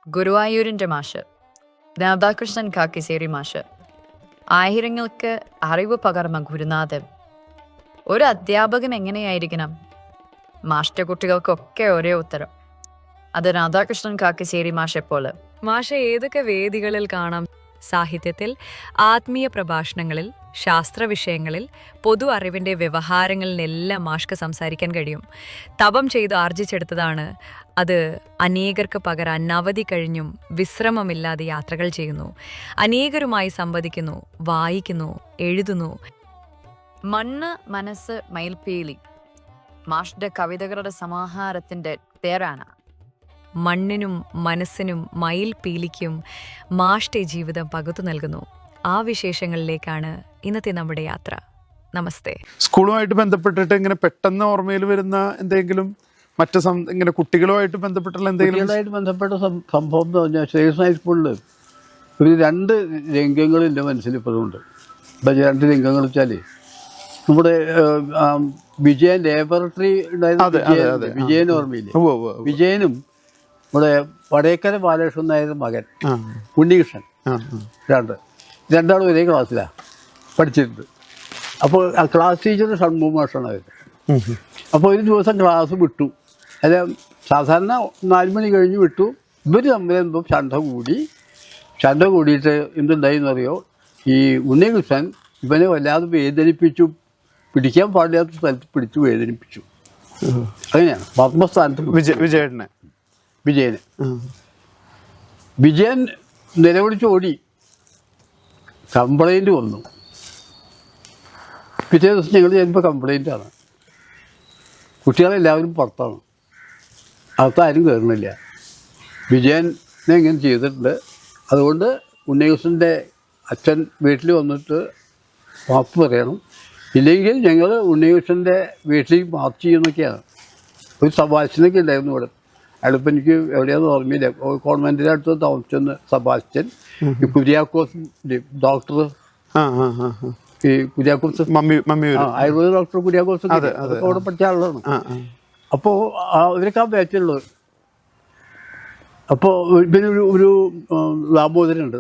ഗുരുവായൂരിൻ്റെ മാഷ്, രാധാകൃഷ്ണൻ കാക്കിശ്ശേരി മാഷ്, ആയിരങ്ങൾക്ക് അറിവ് പകർന്ന ഗുരുനാഥൻ. ഒരു അധ്യാപകൻ എങ്ങനെയായിരിക്കണം? മാഷ്ട കുട്ടികൾക്കൊക്കെ ഒരേ ഉത്തരം, അത് രാധാകൃഷ്ണൻ കാക്കിശ്ശേരി മാഷെപ്പോലെ. മാഷ ഏതൊക്കെ വേദികളിൽ കാണാം? സാഹിത്യത്തിൽ, ആത്മീയ പ്രഭാഷണങ്ങളിൽ, ശാസ്ത്ര വിഷയങ്ങളിൽ, പൊതു അറിവിൻ്റെ വ്യവഹാരങ്ങളിലെല്ലാം മാഷ്ക്ക് സംസാരിക്കാൻ കഴിയും. തപം ചെയ്ത് ആർജിച്ചെടുത്തതാണ് അത്. അനേകർക്ക് പകരം അനവധി കഴിഞ്ഞും വിശ്രമമില്ലാതെ യാത്രകൾ ചെയ്യുന്നു, അനേകരുമായി സംവദിക്കുന്നു, വായിക്കുന്നു, എഴുതുന്നു. മണ്ണ് മനസ്സ് മയിൽപീലി മാഷ്ടെ കവിതകളുടെ സമാഹാരത്തിൻ്റെ പേരാണ്. മണ്ണിനും മനസ്സിനും മയിൽ പീലിക്കും മാഷ്ടെ ജീവിതം പകുത്തു നൽകുന്നു. ആ വിശേഷങ്ങളിലേക്കാണ് ഇന്നത്തെ നമ്മുടെ യാത്ര. നമസ്തേ. സ്കൂളുമായിട്ട് ബന്ധപ്പെട്ടിട്ട് ഇങ്ങനെ പെട്ടെന്ന് ഓർമ്മയിൽ വരുന്ന എന്തെങ്കിലും മറ്റു ഇങ്ങനെ കുട്ടികളുമായിട്ട് ബന്ധപ്പെട്ടുള്ള എന്തെങ്കിലും ബന്ധപ്പെട്ട സംഭവം എന്ന് പറഞ്ഞാൽ ശ്രീകൃഷ്ണ ഹൈസ്കൂളിൽ ഒരു 2 രംഗങ്ങൾ എൻ്റെ മനസ്സിൽ ഇപ്പോഴും ഉണ്ട്. ഇപ്പം 2 രംഗങ്ങൾ വെച്ചാൽ നമ്മുടെ വിജയൻ ലാബറട്ടറി ഉണ്ടായിരുന്ന വിജയൻ ഓർമ്മയില്ലേ? വിജയനും നമ്മുടെ വടേക്കര ബാലകൃഷ്ണൻ നായരുടെ മകൻ ഉണ്ണികൃഷ്ണൻ രണ്ടാളും ഒരേ ക്ലാസ്സിലാണ് പഠിച്ചിട്ടുണ്ട്. അപ്പോൾ ആ ക്ലാസ് ടീച്ചർ ഷൺമുഖ മാഷാണ് അവർ. അപ്പോൾ ഒരു ദിവസം ക്ലാസ് വിട്ടു. അല്ല, സാധാരണ 4 മണി കഴിഞ്ഞ് വിട്ടു. ഇവർ തമ്മിലെന്തോ ചണ്ട കൂടിയിട്ട് എന്തുണ്ടായിന്ന് അറിയോ? ഈ ഉണ്ണികൃഷ്ണൻ ഇവനെ വല്ലാതെ വേദനിപ്പിച്ചു, പിടിക്കാൻ പാടില്ലാത്ത സ്ഥലത്ത് പിടിച്ചു വേദനിപ്പിച്ചു. അങ്ങനെയാണ് പത്മസ്ഥാനത്ത് വിജയൻ നിലവിളിച്ച് ഓടി. കംപ്ലൈൻറ്റ് വന്നു. പിറ്റേ ദിവസം ഞങ്ങൾ ചെല്ലുമ്പോൾ കംപ്ലൈൻറ്റാണ്. കുട്ടികളെല്ലാവരും പുറത്താണ്, അകത്താരും കയറുന്നില്ല. വിജയനെ ഇങ്ങനെ ചെയ്തിട്ടുണ്ട്. അതുകൊണ്ട് ഉണ്ണികൃഷ്ണൻ്റെ അച്ഛൻ വീട്ടിൽ വന്നിട്ട് മാപ്പ് പറയണം, ഇല്ലെങ്കിൽ ഞങ്ങൾ ഉണ്ണികൃഷ്ണൻ്റെ വീട്ടിലേക്ക് മാർച്ച് ചെയ്യുന്നൊക്കെയാണ്. ഒരു സഭാഷനൊക്കെ ഉണ്ടായിരുന്നു ഇവിടെ. അയാളിപ്പോൾ എനിക്ക് എവിടെയാണെന്ന് ഓർമ്മയില്ല. കോൺവെൻറ്റിൻ്റെ അടുത്ത് താമസിച്ചെന്ന് സബാസ്റ്റ്യൻ. ഈ കുര്യാക്കോസ് ഡോക്ടർ, ഈ കുര്യാക്കോസ് ആയുർവേദ ഡോക്ടർ കുര്യാക്കോസ് അവിടെ പഠിച്ച ആളാണ്. അപ്പോൾ ഇവരൊക്കെ ആ ബാച്ചിലുള്ളത്. അപ്പോൾ പിന്നെ ഒരു ദാമോദരനുണ്ട്.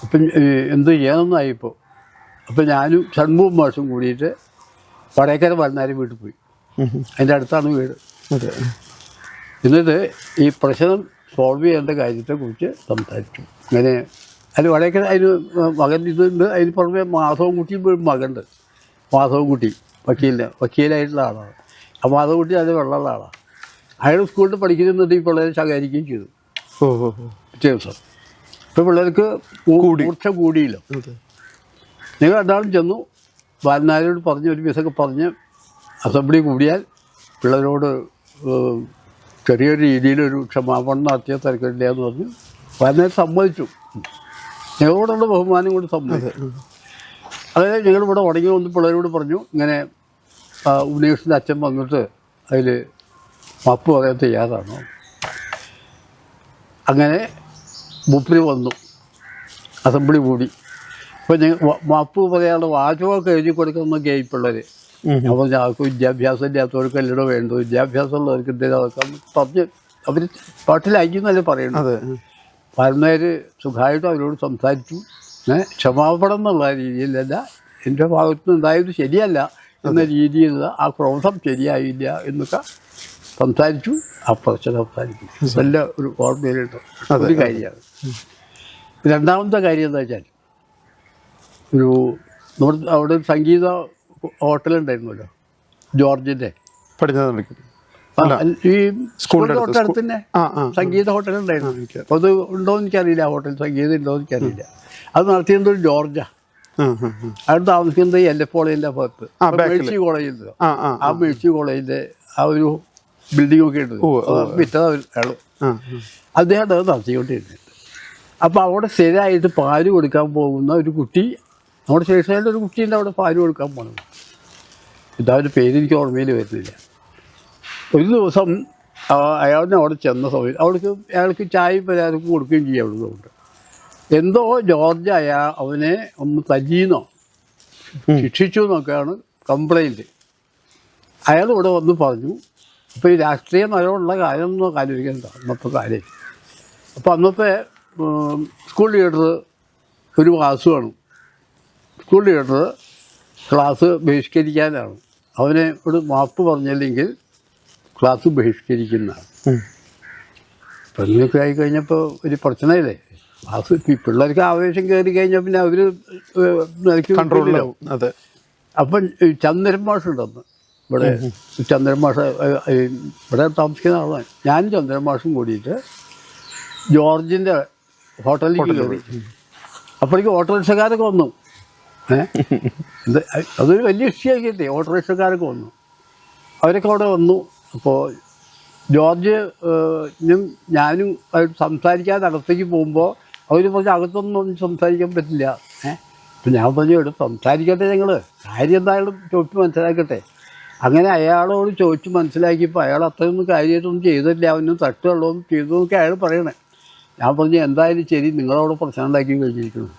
അപ്പം എന്ത് ചെയ്യാനൊന്നായിപ്പോൾ. അപ്പം ഞാനും ഷൺമുഖ മാഷും കൂടിയിട്ട് വടേക്കര വന്നാരും വീട്ടിൽ പോയി. അതിൻ്റെ അടുത്താണ് വീട്. എന്നിട്ട് ഈ പ്രശ്നം സോൾവ് ചെയ്യേണ്ട കാര്യത്തെക്കുറിച്ച് സംസാരിച്ചു. അങ്ങനെ അതിൽ വടേക്കര അതിന് മകൻ ഇതുണ്ട്. അതിന് പുറമെ മാധവൻകുട്ടി മകനുണ്ട്. മാധവൻകുട്ടി വക്കീലായിട്ടുള്ള ആളാണ്. ആ മാധവൻകുട്ടി അത് വെള്ളമുള്ള ആളാണ്. അയാൾ സ്കൂളിൽ പഠിക്കുന്നുണ്ട്. ഈ പിള്ളേരെ ശകാരിക്കുകയും ചെയ്തു പിറ്റേ ദിവസം. ഇപ്പോൾ പിള്ളേർക്ക് മൂർച്ച കൂടിയില്ല. നിങ്ങൾ രണ്ടാളും ചെന്നു ബാലനാരോട് പറഞ്ഞ് ഒരു ദിവസമൊക്കെ പറഞ്ഞ് അസംബ്ലി കൂടിയാൽ പിള്ളേരോട് ചെറിയൊരു രീതിയിലൊരു ക്ഷമാപണം നടത്തിയ തിരക്കില്ല എന്ന് പറഞ്ഞു. ബാലനാർ സമ്മതിച്ചു. ഞങ്ങളോടുള്ള ബഹുമാനം കൊണ്ട് സമ്മതിച്ചു. അതായത് ഞങ്ങളിവിടെ ഉടങ്ങി വന്ന് പിള്ളേരോട് പറഞ്ഞു, ഇങ്ങനെ ഉണ്ണികൃഷ്ണൻ്റെ അച്ഛൻ വന്നിട്ട് അതിൽ മാപ്പ് പറയാൻ തയ്യാറാണോ? അങ്ങനെ മൂപ്പര് വന്നു, അസംബ്ലി കൂടി. അപ്പോൾ ഞങ്ങൾ മാപ്പ് പറയാനുള്ള വാചകമൊക്കെ എഴുതി കൊടുക്കുന്നൊക്കെ ആയി പിള്ളേർ. അപ്പോൾ ഞങ്ങൾക്ക് വിദ്യാഭ്യാസം ഇല്ലാത്തവർക്ക് എല്ലാം വേണ്ടു, വിദ്യാഭ്യാസം ഉള്ളവർക്ക് എന്തെങ്കിലും പറഞ്ഞ് അവർ പാട്ടിലായിരിക്കുന്നല്ലേ പറയുന്നത്. പാലനാർ സുഖമായിട്ട് അവരോട് സംസാരിച്ചു. ക്ഷമാപണം എന്നുള്ള രീതിയിലല്ല, എൻ്റെ ഭാഗത്ത് ഉണ്ടായത് ശരിയല്ല എന്ന രീതിയിലുള്ള ആ ക്രോധം ശരിയായില്ല എന്നൊക്കെ സംസാരിച്ചു. ആ പ്രശ്നം സംസാരിക്കും. നല്ല ഒരു ഓർമ്മയിലുണ്ട്. ഒരു കാര്യമാണ്. രണ്ടാമത്തെ കാര്യം എന്താ വെച്ചാൽ, നമ്മുടെ അവിടെ സംഗീത ഹോട്ടലുണ്ടായിരുന്നല്ലോ, ജോർജിൻ്റെ ഈ സ്കൂളിൻ്റെ തൊട്ടടുത്ത് തന്നെ സംഗീത ഹോട്ടലുണ്ടായിരുന്നു. അപ്പോൾ അത് ഉണ്ടോയെന്ന് എനിക്കറിയില്ല, ഹോട്ടൽ സംഗീതം ഉണ്ടോയെന്ന് എനിക്കറിയില്ല. അത് നടത്തിയത് ഒരു ജോർജാ. അവിടെ താമസിക്കുന്നത് LF കോളേജിൻ്റെ ഭാഗത്ത്, മേഴ്സി കോളേജിൽ. ആ മേഴ്സി കോളേജിൻ്റെ ആ ഒരു ബിൽഡിംഗ് ഒക്കെ ഉണ്ട്. വിറ്റത് അയാൾ. അദ്ദേഹം അത് നടത്തിക്കൊണ്ടിരുന്നത്. അപ്പോൾ അവിടെ സ്ഥിരമായിട്ട് പാല് കൊടുക്കാൻ പോകുന്ന ഒരു കുട്ടി, നമ്മുടെ ശേഷയിലെ ഒരു കുട്ടീൻ്റെ അവിടെ പാല് കൊടുക്കാൻ പോകണം. ഇതാവൊരു പേര് എനിക്ക് ഓർമ്മയിൽ വരുന്നില്ല. ഒരു ദിവസം അയാളിനെ അവിടെ ചെന്ന സമയത്ത് അയാൾക്ക് ചായയും പലഹാരക്കും കൊടുക്കുകയും ചെയ്യും. അവിടെ കൊണ്ട് എന്തോ ജോർജ് അവനെ ഒന്ന് തല്ലിയെന്നോ ശിക്ഷിച്ചു എന്നൊക്കെയാണ് കംപ്ലൈൻറ്റ്. അയാൾ ഇവിടെ വന്ന് പറഞ്ഞു, അപ്പോൾ ഈ രാഷ്ട്രീയ നയമുള്ള കാര്യം ഒന്നും ആലോചിക്കണ്ട അന്നത്തെ കാര്യം. അപ്പോൾ അന്നത്തെ സ്കൂൾ ലീഡർ ഒരു വാസു കാണും. സ്കൂൾ ലീഡർ ക്ലാസ് ബഹിഷ്കരിക്കാനാണ്. അവനെ ഒരു മാപ്പ് പറഞ്ഞില്ലെങ്കിൽ ക്ലാസ് ബഹിഷ്കരിക്കുന്നതാണ്. അപ്പം ഇങ്ങനെയൊക്കെ ആയിക്കഴിഞ്ഞപ്പോൾ ഒരു പ്രശ്നമില്ലേ. ക്ലാസ് പിള്ളേർക്ക് ആവേശം കയറി കഴിഞ്ഞാൽ പിന്നെ അവർ കൺട്രോളിലാവും. അതെ. അപ്പം ചന്ദ്രൻ മാഷ് ഉണ്ടെന്ന് ഇവിടെ. ചന്ദ്രൻ മാഷ് ഇവിടെ താമസിക്കുന്ന ആളാണ്. ഞാനും ചന്ദ്രൻ മാഷും കൂടിയിട്ട് ജോർജിൻ്റെ ഹോട്ടലിലേക്ക് കയറി. അപ്പോഴേക്കും ഓട്ടോറിക്ഷക്കാരൊക്കെ വന്നു. അതൊരു വലിയ വിഷയമാക്കിയിട്ടേ ഓട്ടോറിക്ഷക്കാരൊക്കെ വന്നു. അവരൊക്കെ അവിടെ വന്നു. അപ്പോൾ ജോർജ് ഞാനും സംസാരിക്കാൻ അകത്തേക്ക് പോകുമ്പോൾ അവർ പറഞ്ഞ് അകത്തൊന്നും സംസാരിക്കാൻ പറ്റില്ല. അപ്പം ഞാൻ പറഞ്ഞു ഇവിടെ സംസാരിക്കട്ടെ, ഞങ്ങൾ കാര്യം എന്തായാലും ചോദിച്ച് മനസ്സിലാക്കട്ടെ. അങ്ങനെ അയാളോട് ചോദിച്ച് മനസ്സിലാക്കിയപ്പോൾ അയാൾ അത്രയൊന്നും കാര്യമായിട്ടൊന്നും ചെയ്തില്ല, അവനും തട്ടുള്ളതൊന്നും ചെയ്തു എന്നൊക്കെ അയാൾ പറയണേ. ഞാൻ പറഞ്ഞു എന്തായാലും ശരി, നിങ്ങളവിടെ പ്രശ്നം ഉണ്ടാക്കി കഴിഞ്ഞിരിക്കുന്നു.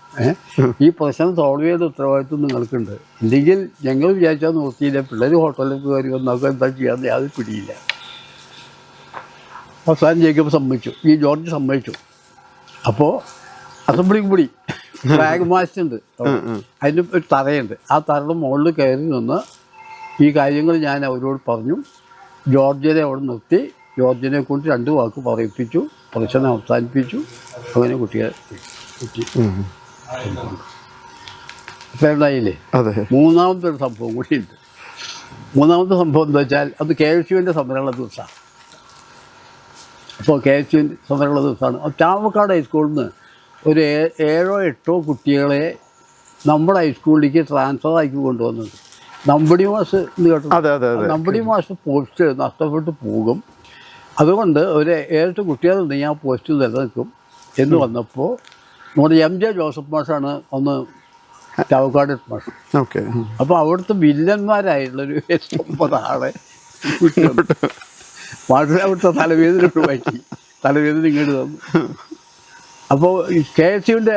ഈ പ്രശ്നം സോൾവ് ചെയ്ത ഉത്തരവാദിത്വം നിങ്ങൾക്കുണ്ട്. ഇല്ലെങ്കിൽ ഞങ്ങൾ വിചാരിച്ചാൽ നോക്കിയില്ല, പിള്ളേർ ഹോട്ടലിൽ കയറി വന്നൊക്കെ എന്താ ചെയ്യാൻ യാതൊരു പിടിയില്ല. അവസാനം ജയിക്കുമ്പോൾ സമ്മതിച്ചു, ഈ ജോർജ് സമ്മതിച്ചു. അപ്പോൾ അസംബ്ലിക്ക് കൂടി ഫ്ലാഗ് മാസ്റ്റ് ഉണ്ട്, അതിന് ഒരു തറയുണ്ട്. ആ തറയുടെ മുകളിൽ കയറി നിന്ന് ഈ കാര്യങ്ങൾ ഞാൻ അവരോട് പറഞ്ഞു. ജോർജിനെ അവിടെ നിർത്തി ജോർജിനെ കൊണ്ട് 2 വാക്ക് പറയിപ്പിച്ചു, പ്രശ്നം അവസാനിപ്പിച്ചു. അങ്ങനെ കുട്ടിയെ അപ്പം എന്തായില്ലേ. മൂന്നാമത്തെ ഒരു സംഭവം കൂടിയുണ്ട്. മൂന്നാമത്തെ സംഭവം എന്താ വെച്ചാൽ അത് KSUവിൻ്റെ സമരമുള്ള ദിവസമാണ്. അപ്പോൾ KSUവിൻ്റെ സമരമുള്ള ദിവസമാണ്. ചാവക്കാട് ഹൈസ്കൂളിൽ നിന്ന് ഒരു 7 or 8 കുട്ടികളെ നമ്മുടെ ഹൈസ്കൂളിലേക്ക് ട്രാൻസ്ഫർ ആക്കി കൊണ്ടുവന്നത്. നമ്പടി മാഷ് എന്ന് കേട്ടോ. നമ്പടി മാഷ് പോസ്റ്റ് നഷ്ടപ്പെട്ട് പോകും, അതുകൊണ്ട് ഒരു 7 കുട്ടികളുണ്ടെങ്കിൽ ആ പോസ്റ്റ് നിലനിൽക്കും എന്ന് വന്നപ്പോൾ നമ്മുടെ MJ ജോസഫ് മാഷാണ് ഒന്ന് ചാവക്കാട് മാഷ്. അപ്പോൾ അവിടുത്തെ വില്ലന്മാരായിട്ടുള്ളൊരു 9 ആളെ മാഷ് അവിടുത്തെ തലവേദന ഒഴിവാക്കി, തലവേദന ഇങ്ങോട്ട് തന്നു. അപ്പോൾ ഈ KSUവിൻ്റെ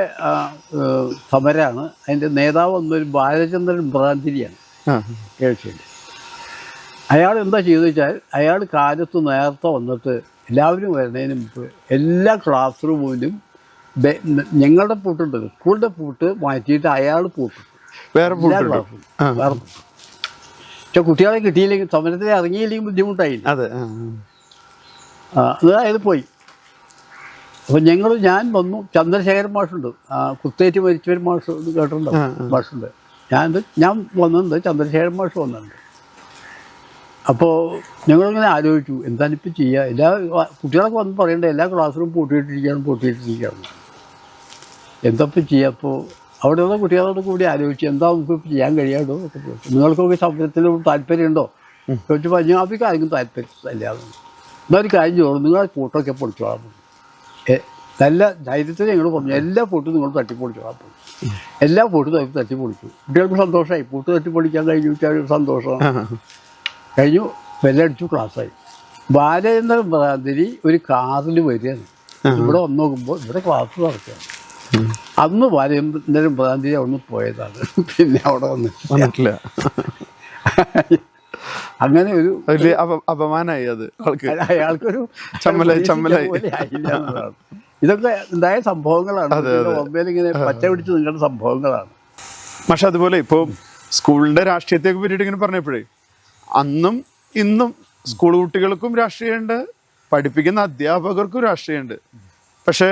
സമരമാണ്. അതിൻ്റെ നേതാവ് എന്നൊരു ബാലചന്ദ്രൻ ഭ്രാന്തിരിയാണ് KSUവിൻ്റെ. അയാൾ എന്താ ചെയ്തെന്ന് വെച്ചാൽ അയാൾ കാലത്ത് നേരത്തെ വന്നിട്ട് എല്ലാവരും വരുന്നതിന് മുമ്പ് എല്ലാ ക്ലാസ് റൂമിലും ഞങ്ങളുടെ പൂട്ടുണ്ടല്ലോ, സ്കൂളിൻ്റെ പൂട്ട് മാറ്റിയിട്ട് അയാൾ പൂട്ടും. എല്ലാ ക്ലാസ്സും വേറെ പൂട്ടും. പക്ഷെ കുട്ടികളെ കിട്ടിയില്ലെങ്കിൽ, സമരത്തിൽ ഇറങ്ങിയില്ലെങ്കിൽ ബുദ്ധിമുട്ടായില്ല. അതായത് പോയി. അപ്പോൾ ഞാൻ വന്നു. ചന്ദ്രശേഖരൻ മാഷുണ്ട്, കുത്തേറ്റ് മരിച്ചവർ മാഷ് കേട്ടിട്ടുണ്ടോ? മാഷുണ്ട്. ഞാൻ വന്നിട്ടുണ്ട്, ചന്ദ്രശേഖരൻ മാഷ് വന്നിട്ടുണ്ട്. അപ്പോൾ ഞങ്ങളിങ്ങനെ ആലോചിച്ചു എന്താണിപ്പോൾ ചെയ്യുക. എല്ലാ കുട്ടികളൊക്കെ വന്ന് പറയേണ്ട എല്ലാ ക്ലാസ് റൂം പൂട്ടിയിട്ടിരിക്കുകയാണ്, എന്തപ്പോൾ ചെയ്യുക. അപ്പോൾ അവിടെയുള്ള കുട്ടികളോട് കൂടി ആലോചിച്ചു എന്താ നമുക്കിപ്പോൾ ചെയ്യാൻ കഴിയാണ്ടോ ഒക്കെ ചോദിച്ചു. നിങ്ങൾക്കൊക്കെ സമരത്തിൽ താല്പര്യമുണ്ടോ ചോദിച്ചപ്പോൾ ഞങ്ങൾക്ക് ആർക്കും താല്പര്യമില്ലാതെ. എന്നൊരു കാര്യം ചോദിച്ചു, നിങ്ങളെ പൂട്ടൊക്കെ പൊളിച്ചോളാം. നല്ല ധൈര്യത്തിൽ ഞങ്ങൾ പറഞ്ഞു എല്ലാ പൂട്ടും നിങ്ങൾ തട്ടിപ്പൊളിച്ചോളാം. എല്ലാ പൂട്ടും തട്ടിപ്പൊളിച്ചു. കുട്ടികൾക്ക് സന്തോഷമായി, പൂട്ട് തട്ടിപ്പൊളിക്കാൻ കഴിഞ്ഞു വെച്ചാൽ സന്തോഷമാണ്. കഴിഞ്ഞു, ബെല്ലടിച്ചു, ക്ലാസ്സായി. ബാലചന്ദ്രൻ ഭ്രാന്തിരി ഒരു കാറിൽ വരികയാണ്. ഇവിടെ വന്ന് നോക്കുമ്പോൾ ഇവിടെ ക്ലാസ് നടക്കുകയാണ്. അന്ന് ബാലചന്ദ്രൻ ഭ്രാന്തിരി അവിടെ നിന്ന് പോയതാണ്, പിന്നെ അവിടെ വന്നിട്ടില്ല. അങ്ങനെ ഒരു അപമാനമായി. അത് അയാൾക്കൊരു ആയില്ല എന്നതാണ്. ഇതൊക്കെ ഉണ്ടായ സംഭവങ്ങളാണ്. മൊബൈൽ ഇങ്ങനെ പച്ച പിടിച്ച് നിങ്ങളുടെ സംഭവങ്ങളാണ്. പക്ഷെ അതുപോലെ ഇപ്പോൾ സ്കൂളിൻ്റെ രാഷ്ട്രീയത്തെയൊക്കെ പറ്റിയിട്ട് ഇങ്ങനെ പറഞ്ഞപ്പോഴേ, അന്നും ഇന്നും സ്കൂൾ കുട്ടികൾക്കും രാഷ്ട്രീയമുണ്ട്, പഠിപ്പിക്കുന്ന അധ്യാപകർക്കും രാഷ്ട്രീയമുണ്ട്. പക്ഷേ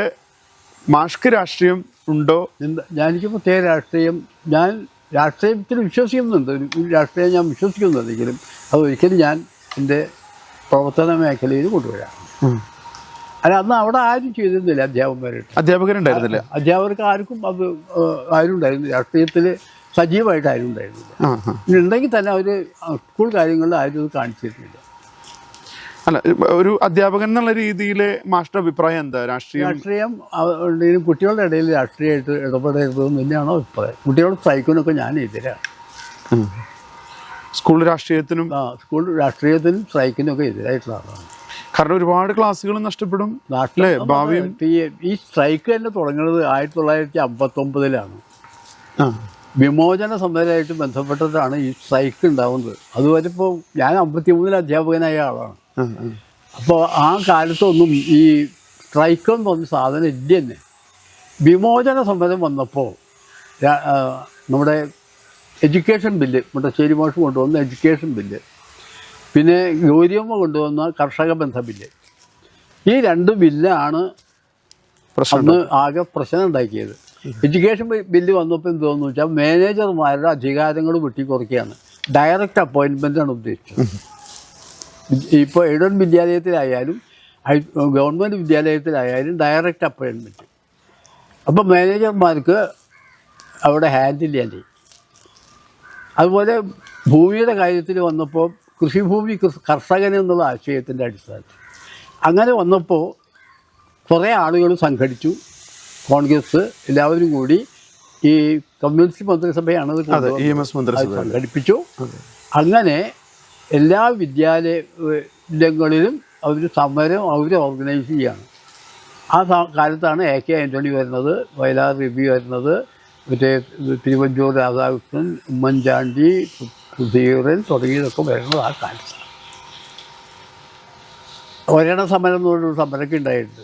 മാഷ്ക്ക് രാഷ്ട്രീയം ഉണ്ടോ? എനിക്ക് പ്രത്യേക രാഷ്ട്രീയം, ഞാൻ രാഷ്ട്രീയത്തിൽ വിശ്വസിക്കുന്നുണ്ട്. ഒരു രാഷ്ട്രീയം ഞാൻ വിശ്വസിക്കുന്നുണ്ടെങ്കിലും അതൊരിക്കലും ഞാൻ എൻ്റെ പ്രവർത്തന മേഖലയിൽ കൊണ്ടുവരാം. അല്ല, അന്ന് അവിടെ ആരും ചെയ്തിരുന്നില്ല. അധ്യാപകരുണ്ടായിരുന്നില്ല. അധ്യാപകർക്ക് ആർക്കും അത് ആരും ഉണ്ടായിരുന്നില്ല. രാഷ്ട്രീയത്തിൽ സജീവമായിട്ട് ആരും ഉണ്ടായിരുന്നില്ല. ഉണ്ടെങ്കിൽ തന്നെ അവർ സ്കൂൾ കാര്യങ്ങളിൽ ആരും അത് കാണിച്ചിരുന്നില്ല. അല്ല, ഒരു അധ്യാപകൻ എന്നുള്ള രീതിയിൽ മാസ്റ്റർ അഭിപ്രായം എന്താ? രാഷ്ട്രീയം കുട്ടികളുടെ ഇടയിൽ രാഷ്ട്രീയമായിട്ട് ഇടപെടരുതെന്ന് തന്നെയാണോ അഭിപ്രായം. കുട്ടികളുടെ സ്ട്രൈക്കിനൊക്കെ ഞാൻ എതിരാണ്. സ്കൂൾ രാഷ്ട്രീയത്തിനും സ്ട്രൈക്കിനും ഒക്കെ എതിരായിട്ടുള്ള ആളാണ്. കാരണം ഒരുപാട് ക്ലാസ്സുകൾ നഷ്ടപ്പെടും. ഭാവിയും ഈ സ്ട്രൈക്ക് തന്നെ തുടങ്ങുന്നത് 1959 വിമോചന സമരമായിട്ട് ബന്ധപ്പെട്ടിട്ടാണ് ഈ സ്ട്രൈക്ക് ഉണ്ടാവുന്നത്. അതുവരെ ഇപ്പോൾ ഞാൻ 53 അധ്യാപകനായ ആളാണ്. അപ്പോൾ ആ കാലത്തൊന്നും ഈ സ്ട്രൈക്ക് എന്ന് പറഞ്ഞ സാധനം ഇല്ല തന്നെ. വിമോചന സമരം വന്നപ്പോൾ നമ്മുടെ എഡ്യൂക്കേഷൻ ബില്ല്, മുണ്ടശ്ശേരി മാഷ് കൊണ്ടുവന്ന എഡ്യൂക്കേഷൻ ബില്ല്, പിന്നെ ഗൗരിയമ്മ കൊണ്ടുവന്ന കർഷക ബന്ധ ബില്ല്, ഈ 2 ബില്ലാണ് അന്ന് ആകെ പ്രശ്നം ഉണ്ടാക്കിയത്. എഡ്യൂക്കേഷൻ ബില്ല് വന്നപ്പോൾ എന്ത് തോന്നുന്നു വെച്ചാൽ മാനേജർമാരുടെ അധികാരങ്ങൾ വെട്ടിക്കുറയ്ക്കുകയാണ്. ഡയറക്റ്റ് അപ്പോയിൻമെൻ്റാണ് ഉദ്ദേശിച്ചത്. ഇപ്പോൾ എയ്ഡഡ് വിദ്യാലയത്തിലായാലും ഗവൺമെൻറ് വിദ്യാലയത്തിലായാലും ഡയറക്റ്റ് അപ്പോയിൻമെൻറ്റ്. അപ്പോൾ മാനേജർമാർക്ക് അവിടെ ഹാൻഡിൽ ചെയ്യാൻ ചെയ്യും. അതുപോലെ ഭൂമിയുടെ കാര്യത്തിൽ വന്നപ്പോൾ കൃഷിഭൂമി കർഷകനെന്നുള്ള ആശയത്തിൻ്റെ അടിസ്ഥാനത്തിൽ അങ്ങനെ വന്നപ്പോൾ കുറേ ആളുകൾ സംഘടിച്ചു. കോൺഗ്രസ് എല്ലാവരും കൂടി ഈ കമ്മ്യൂണിസ്റ്റ് മന്ത്രിസഭയാണ് സംഘടിപ്പിച്ചു. അങ്ങനെ എല്ലാ വിദ്യാലയങ്ങളിലും അവർ സമരം ഓർഗനൈസ് ചെയ്യാണ്. ആ കാലത്താണ് AK ആൻ്റണി വരുന്നത്, വയലാർ രവി വരുന്നത്, മറ്റേ തിരുവഞ്ചൂർ രാധാകൃഷ്ണൻ, ഉമ്മൻചാണ്ടി, സുധീരൻ തുടങ്ങിയതൊക്കെ വരുന്നത് ആ കാലത്താണ്. ഒരെണ്ണ സമരം എന്ന് പറഞ്ഞൊരു സമരമൊക്കെ ഉണ്ടായിട്ടുണ്ട്,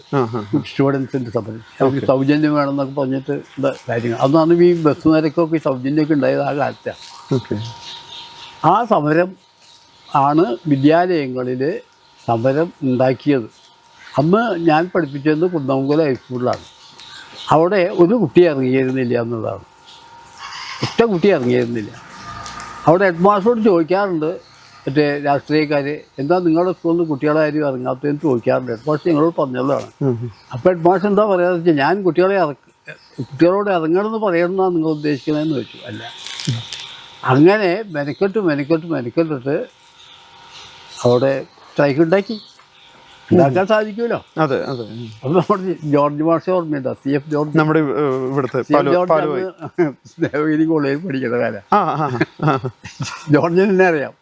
സ്റ്റുഡൻസിൻ്റെ സമരം. അവർക്ക് സൗജന്യം വേണമെന്നൊക്കെ പറഞ്ഞിട്ട് കാര്യങ്ങൾ. അന്നാണ് ഈ ബസ് നിരക്കൊക്കെ സൗജന്യമൊക്കെ ഉണ്ടായത് ആ കാലത്താണ്. ആ സമരം ആണ് വിദ്യാലയങ്ങളിൽ സമരം ഉണ്ടാക്കിയത്. അന്ന് ഞാൻ പഠിപ്പിച്ചത് കുന്നംകുളം ഹൈസ്കൂളിലാണ്. അവിടെ ഒരു കുട്ടി ഇറങ്ങിയിരുന്നില്ല എന്നുള്ളതാണ്. ഒറ്റ കുട്ടി ഇറങ്ങിയിരുന്നില്ല. അവിടെ ഹെഡ് മാസ്റ്ററോട് ചോദിക്കാറുണ്ട്, മറ്റേ രാഷ്ട്രീയക്കാർ, എന്താ നിങ്ങളുടെ സ്കൂളിൽ കുട്ടികളാരും ഇറങ്ങാത്തതെന്ന് ചോദിക്കാറുണ്ട്. ഹെഡ് മാസ്റ്റർ നിങ്ങളോട് പറഞ്ഞതാണ്. അപ്പോൾ ഹെഡ് മാസ്റ്റർ എന്താ പറയാന്ന് വെച്ചാൽ, ഞാൻ കുട്ടികളോട് ഇറങ്ങണമെന്ന് പറയണമെന്നാണ് നിങ്ങൾ ഉദ്ദേശിക്കണമെന്ന് വെച്ചു. അല്ല, അങ്ങനെ മെനക്കെട്ടിട്ട് അവിടെ സ്ട്രൈക്ക് ഉണ്ടാക്കാൻ സാധിക്കുമല്ലോ. അതെ അതെ. അത് നമ്മുടെ ജോർജ് മാഷ ഓർമ്മയുണ്ട്, CF ജോർജ്, നമ്മുടെ ദേവഗിരി കോളേജിൽ പഠിക്കുന്ന കാലം. ജോർജിനെ അറിയാം,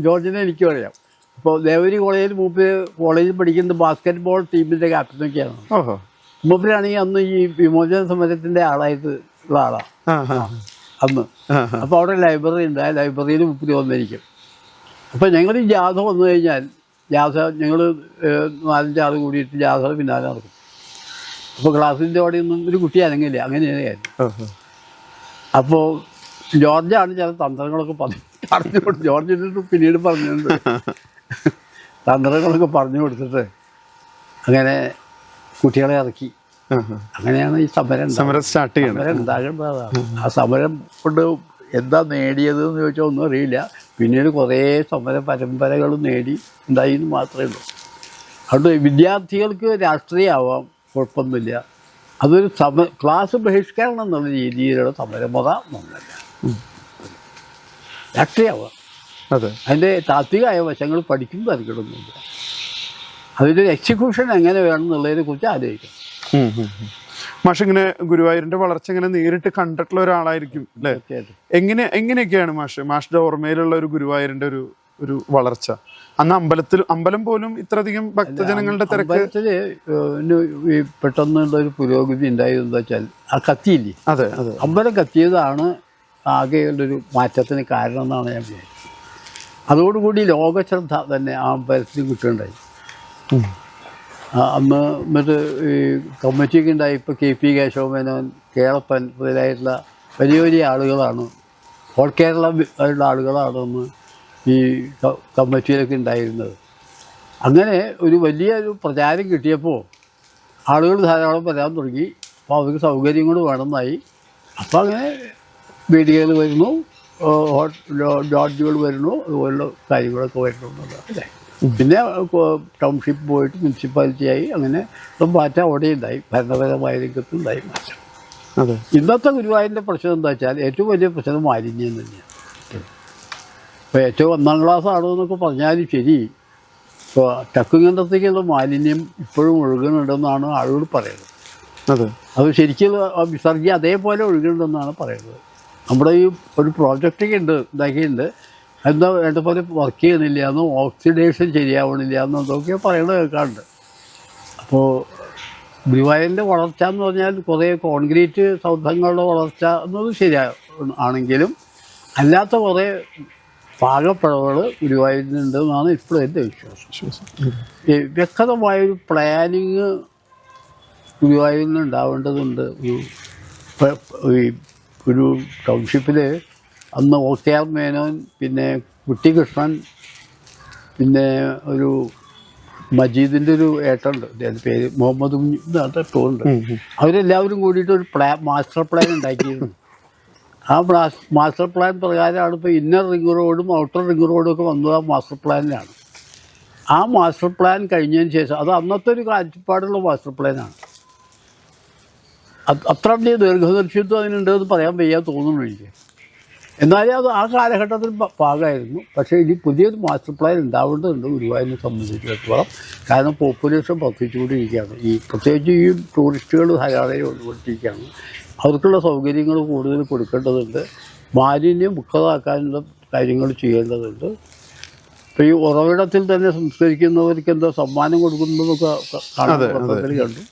ജോർജിനെ എനിക്കും അറിയാം. അപ്പോൾ ദേവഗിരി കോളേജിൽ കോളേജിൽ പഠിക്കുന്നത് ബാസ്കറ്റ് ബോൾ ടീമിൻ്റെ ക്യാപ്റ്റനൊക്കെയാണ്. മൂപ്പരാണെങ്കിൽ അന്ന് ഈ വിമോചന സമരത്തിൻ്റെ ആളായിട്ടുള്ള ആളാണ് അന്ന്. അപ്പോൾ അവിടെ ലൈബ്രറി ഉണ്ട്, ആ ലൈബ്രറിയിൽ മൂപ്പര് വന്നിരിക്കും. അപ്പോൾ ഞങ്ങൾ ഈ ജാഥ വന്നു കഴിഞ്ഞാൽ ഞങ്ങൾ 4-5 ആൾ കൂടിയിട്ട് ജാഥ പിന്നാലെ നടക്കും. അപ്പോൾ ക്ലാസ്സിൻ്റെ അവിടെ ഒന്നും ഒരു കുട്ടി അനങ്ങില്ല, അങ്ങനെയാണ് കാര്യം. അപ്പോൾ ജോർജാണ് ചില തന്ത്രങ്ങളൊക്കെ പറഞ്ഞു കൊടുത്തു. ജോർജിൻ്റെ പിന്നീട് പറഞ്ഞിട്ടുണ്ട്, തന്ത്രങ്ങളൊക്കെ പറഞ്ഞു കൊടുത്തിട്ട് അങ്ങനെ കുട്ടികളെ ഇറക്കി. അങ്ങനെയാണ് ഈ സമരം സ്റ്റാർട്ട് ചെയ്യുന്നത്. ഉണ്ടാകേണ്ടതാണ്. ആ സമരം കൊണ്ട് എന്താ നേടിയത് എന്ന് ചോദിച്ചാൽ ഒന്നും അറിയില്ല. പിന്നീട് കുറേ സമര പരമ്പരകൾ ഉണ്ടായി എന്ന് മാത്രമേ ഉള്ളൂ. അതുകൊണ്ട് വിദ്യാർത്ഥികൾക്ക് രാഷ്ട്രീയമാവാം, കുഴപ്പമൊന്നുമില്ല. അതൊരു ക്ലാസ് ബഹിഷ്കരണം എന്നുള്ള രീതിയിലുള്ള സമരമുറ ഒന്നല്ല. രാഷ്ട്രീയമാവാം, അതെ, അതിൻ്റെ താത്വികമായ വശങ്ങൾ പഠിക്കുമ്പോൾ അറിയണമെന്നില്ല. അതിൻ്റെ എക്സിക്യൂഷൻ എങ്ങനെ വേണം എന്നുള്ളതിനെ കുറിച്ച് ആലോചിക്കണം. മാഷ് ഇങ്ങനെ ഗുരുവായൂരിന്റെ വളർച്ച ഇങ്ങനെ നേരിട്ട് കണ്ടിട്ടുള്ള ഒരാളായിരിക്കും അല്ലേ? എങ്ങനെയൊക്കെയാണ് മാഷിന്റെ ഓർമ്മയിലുള്ള ഒരു ഗുരുവായൂരിന്റെ ഒരു വളർച്ച? അന്ന് അമ്പലം പോലും ഇത്രയധികം ഭക്തജനങ്ങളുടെ തിരക്ക്, പെട്ടെന്നുള്ള ഒരു പുരോഗതി ഉണ്ടായതെന്ന് വെച്ചാൽ ആ കത്തിയില്ലേ? അതെ അതെ. അമ്പലം കത്തിയതാണ് ആകെയുള്ളൊരു മാറ്റത്തിന് കാരണം എന്നാണ് ഞാൻ വിചാരിച്ചത്. അതോടുകൂടി ലോകശ്രദ്ധ തന്നെ ആ അമ്പലത്തിന് കിട്ടുകയുണ്ടായി. അന്ന് മറ്റ് ഈ കമ്മിറ്റിയൊക്കെ ഉണ്ടായി. ഇപ്പോൾ KP കേശവമേനോൻ, കേളപ്പൻ മുതലായിട്ടുള്ള വലിയ വലിയ ആളുകളാണ്, ഓൾ കേരള ഉള്ള ആളുകളാണ് അന്ന് ഈ കമ്മിറ്റിയിലൊക്കെ ഉണ്ടായിരുന്നത്. അങ്ങനെ ഒരു വലിയൊരു പ്രചാരം കിട്ടിയപ്പോൾ ആളുകൾ ധാരാളം വരാൻ തുടങ്ങി. അപ്പോൾ അവർക്ക് സൗകര്യങ്ങൾ വേണമെന്നായി. അപ്പോൾ അങ്ങനെ വേദികൾ വരുന്നു, ലോഡ്ജുകൾ വരുന്നു, അതുപോലുള്ള കാര്യങ്ങളൊക്കെ വരുന്നു എന്നുള്ളത് അല്ലേ. പിന്നെ ടൗൺഷിപ്പ് പോയിട്ട് മുനിസിപ്പാലിറ്റിയായി. അങ്ങനെ മാറ്റം അവിടെ ഉണ്ടായി, ഭരണപരമായ രംഗത്തുണ്ടായി മാറ്റം. അതെ. ഇന്നത്തെ ഗുരുവായൂരിൻ്റെ പ്രശ്നം എന്താ വെച്ചാൽ ഏറ്റവും വലിയ പ്രശ്നം മാലിന്യം തന്നെയാണ്. ഇപ്പോൾ ഏറ്റവും 1-ാം ക്ലാസ് ആണോ എന്നൊക്കെ പറഞ്ഞാലും ശരി, ഇപ്പോൾ ചക്കുങ്കണ്ടത്തേക്കുള്ള മാലിന്യം ഇപ്പോഴും ഒഴുകുന്നുണ്ടെന്നാണ് ആളുകൾ പറയുന്നത്. അതെ, അത് ശരിക്കും വിസർജ്യം അതേപോലെ ഒഴുകുന്നുണ്ടെന്നാണ് പറയുന്നത്. നമ്മുടെ ഈ ഒരു പ്രോജക്റ്റൊക്കെ ഉണ്ടാക്കിയിട്ടുണ്ട്, എന്താ വേണ്ട പോലെ വർക്ക് ചെയ്യുന്നില്ല എന്നോ ഓക്സിഡേഷൻ ശരിയാവണില്ല എന്നോ അതൊക്കെ പറയണത് കേൾക്കാറുണ്ട്. അപ്പോൾ ഗുരുവായൂരിൻ്റെ വളർച്ച എന്ന് പറഞ്ഞാൽ കുറേ കോൺക്രീറ്റ് സൗധങ്ങളുടെ വളർച്ച എന്നത് ആണെങ്കിലും അല്ലാത്ത കുറേ പാകപ്പിഴവുകൾ ഗുരുവായൂരിനുണ്ട് എന്നാണ് ഇപ്പോഴും എൻ്റെ വിശ്വാസം. ഈ വ്യക്തമായൊരു പ്ലാനിങ് ഗുരുവായൂരിന് ഉണ്ടാവേണ്ടതുണ്ട്. ഒരു ടൗൺഷിപ്പിൽ അന്ന് OKR മേനോൻ, പിന്നെ കുട്ടികൃഷ്ണൻ, പിന്നെ ഒരു മജീദിൻ്റെ ഒരു ഏട്ടുണ്ട്, അതിൻ്റെ പേര് മുഹമ്മദ് കുഞ്ഞ് ടൂറുണ്ട്. അവരെല്ലാവരും കൂടിയിട്ട് ഒരു മാസ്റ്റർ പ്ലാൻ ഉണ്ടാക്കിയിരുന്നു. ആ മാസ്റ്റർ പ്ലാൻ പ്രകാരമാണ് ഇപ്പോൾ ഇന്നർ റിംഗ് റോഡും ഔട്ടർ റിംഗ് റോഡും ഒക്കെ വന്നത് ആ മാസ്റ്റർ പ്ലാനിലാണ്. ആ മാസ്റ്റർ പ്ലാൻ കഴിഞ്ഞതിന് ശേഷം അത് അന്നത്തെ ഒരു കാഴ്ചപ്പാടുള്ള മാസ്റ്റർ പ്ലാനാണ്. അത്ര വലിയ ദീർഘദർശിത്വം അതിനുണ്ടെന്ന് പറയാൻ വയ്യാൻ തോന്നുന്നു എനിക്ക്. എന്നാലും അത് ആ കാലഘട്ടത്തിൽ ഭാഗമായിരുന്നു. പക്ഷേ ഇനി പുതിയൊരു മാസ്റ്റർ പ്ലാൻ ഉണ്ടാവേണ്ടതുണ്ട് ഗുരുവായൂരിനെ സംബന്ധിച്ചിടത്തോളം. കാരണം പോപ്പുലേഷൻ വർദ്ധിച്ചുകൊണ്ടിരിക്കുകയാണ്. പ്രത്യേകിച്ച് ഈ ടൂറിസ്റ്റുകൾ ധാരാളം വന്നുകൊണ്ടിരിക്കുകയാണ്. അവർക്കുള്ള സൗകര്യങ്ങൾ കൂടുതൽ കൊടുക്കേണ്ടതുണ്ട്. മാലിന്യം മുക്തമാക്കാനുള്ള കാര്യങ്ങൾ ചെയ്യേണ്ടതുണ്ട്. ഇപ്പോൾ ഈ ഉറവിടത്തിൽ തന്നെ സംസ്കരിക്കുന്നവർക്ക് എന്താ സമ്മാനം കൊടുക്കുന്നതൊക്കെ കണ്ടു.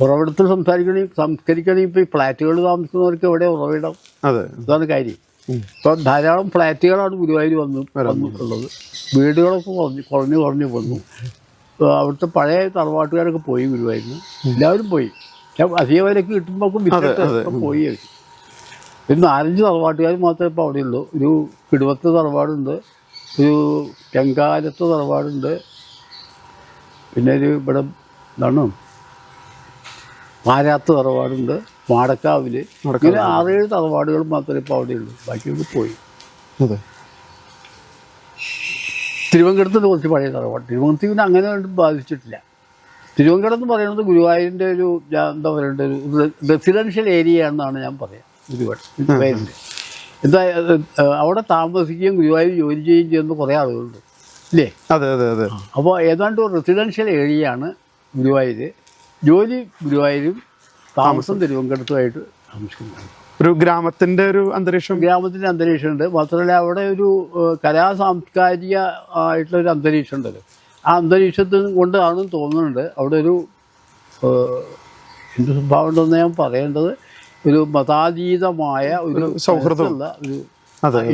ഉറവിടത്തിൽ സംസ്കരിക്കണമെങ്കിൽ ഇപ്പോൾ ഈ ഫ്ലാറ്റുകൾ താമസിക്കുന്നവർക്ക് എവിടെ ഉറവിടം? ഇതാണ് കാര്യം. ഇപ്പം ധാരാളം ഫ്ലാറ്റുകളാണ് ഗുരുവായൂർ വന്നിട്ടുള്ളത്. വീടുകളൊക്കെ കുറഞ്ഞു വന്നു. അവിടുത്തെ പഴയ തറവാട്ടുകാരൊക്കെ പോയി ഗുരുവായൂരിന്, എല്ലാവരും പോയി. അധിക വിലക്ക് കിട്ടുമ്പോൾ വിറ്റിട്ട് പോയി. ഒരു 4-5 തറവാട്ടുകാർ മാത്രമേ ഇപ്പോൾ അവിടെയുള്ളൂ. ഒരു കിടുവത്ത് തറവാടുണ്ട്, ഒരു ചെങ്കാലത്ത് തറവാടുണ്ട്, പിന്നെ ഒരു ഇവിടെ എന്താണ് മാരാത്ത് തറവാടുണ്ട്, മാടക്കാവിൽ. ഇങ്ങനെ 6-7 തറവാടുകൾ മാത്രമേ ഇപ്പോൾ അവിടെയുള്ളൂ. ബാക്കിയൊക്കെ പോയി. തിരുവങ്കടത്ത് കുറച്ച് പഴയ തറവാട്. തിരുവനന്തപുരത്ത് പിന്നെ അങ്ങനെ ബാധിച്ചിട്ടില്ല. തിരുവങ്കടം എന്ന് പറയുന്നത് ഗുരുവായൂരിൻ്റെ ഒരു എന്താ പറയേണ്ട ഒരു റെസിഡൻഷ്യൽ ഏരിയ ആണെന്നാണ് ഞാൻ പറയാം. ഗുരുവായൂരിൻ്റെ എന്താ അവിടെ താമസിക്കുകയും ഗുരുവായൂർ ജോലി ചെയ്യുകയും ചെയ്യുന്ന കുറേ ആളുകളുണ്ട്, ഇല്ലേ? അതെ അതെ അതെ. അപ്പോൾ ഏതാണ്ട് ഒരു റെസിഡൻഷ്യൽ ഏരിയയാണ് ഗുരുവായൂർ. ജോലി ഗുരുവായൂരും, താമസം തിരുവങ്കടത്തുമായിട്ട് താമസിക്കുന്നത്. ഒരു ഗ്രാമത്തിൻ്റെ ഒരു അന്തരീക്ഷം, ഗ്രാമത്തിൻ്റെ അന്തരീക്ഷമുണ്ട്. മാത്രമല്ല അവിടെ ഒരു സാംസ്കാരിക ആയിട്ടുള്ളൊരു അന്തരീക്ഷം ഉണ്ടല്ലോ. ആ അന്തരീക്ഷത്തിൽ കൊണ്ടാണെന്ന് തോന്നുന്നുണ്ട് അവിടെ ഒരു എന്ത് സ്വഭാവം ഉണ്ടെന്ന് ഞാൻ പറയേണ്ടത്. ഒരു മതാതീതമായ ഒരു സൗഹൃദമുള്ള ഒരു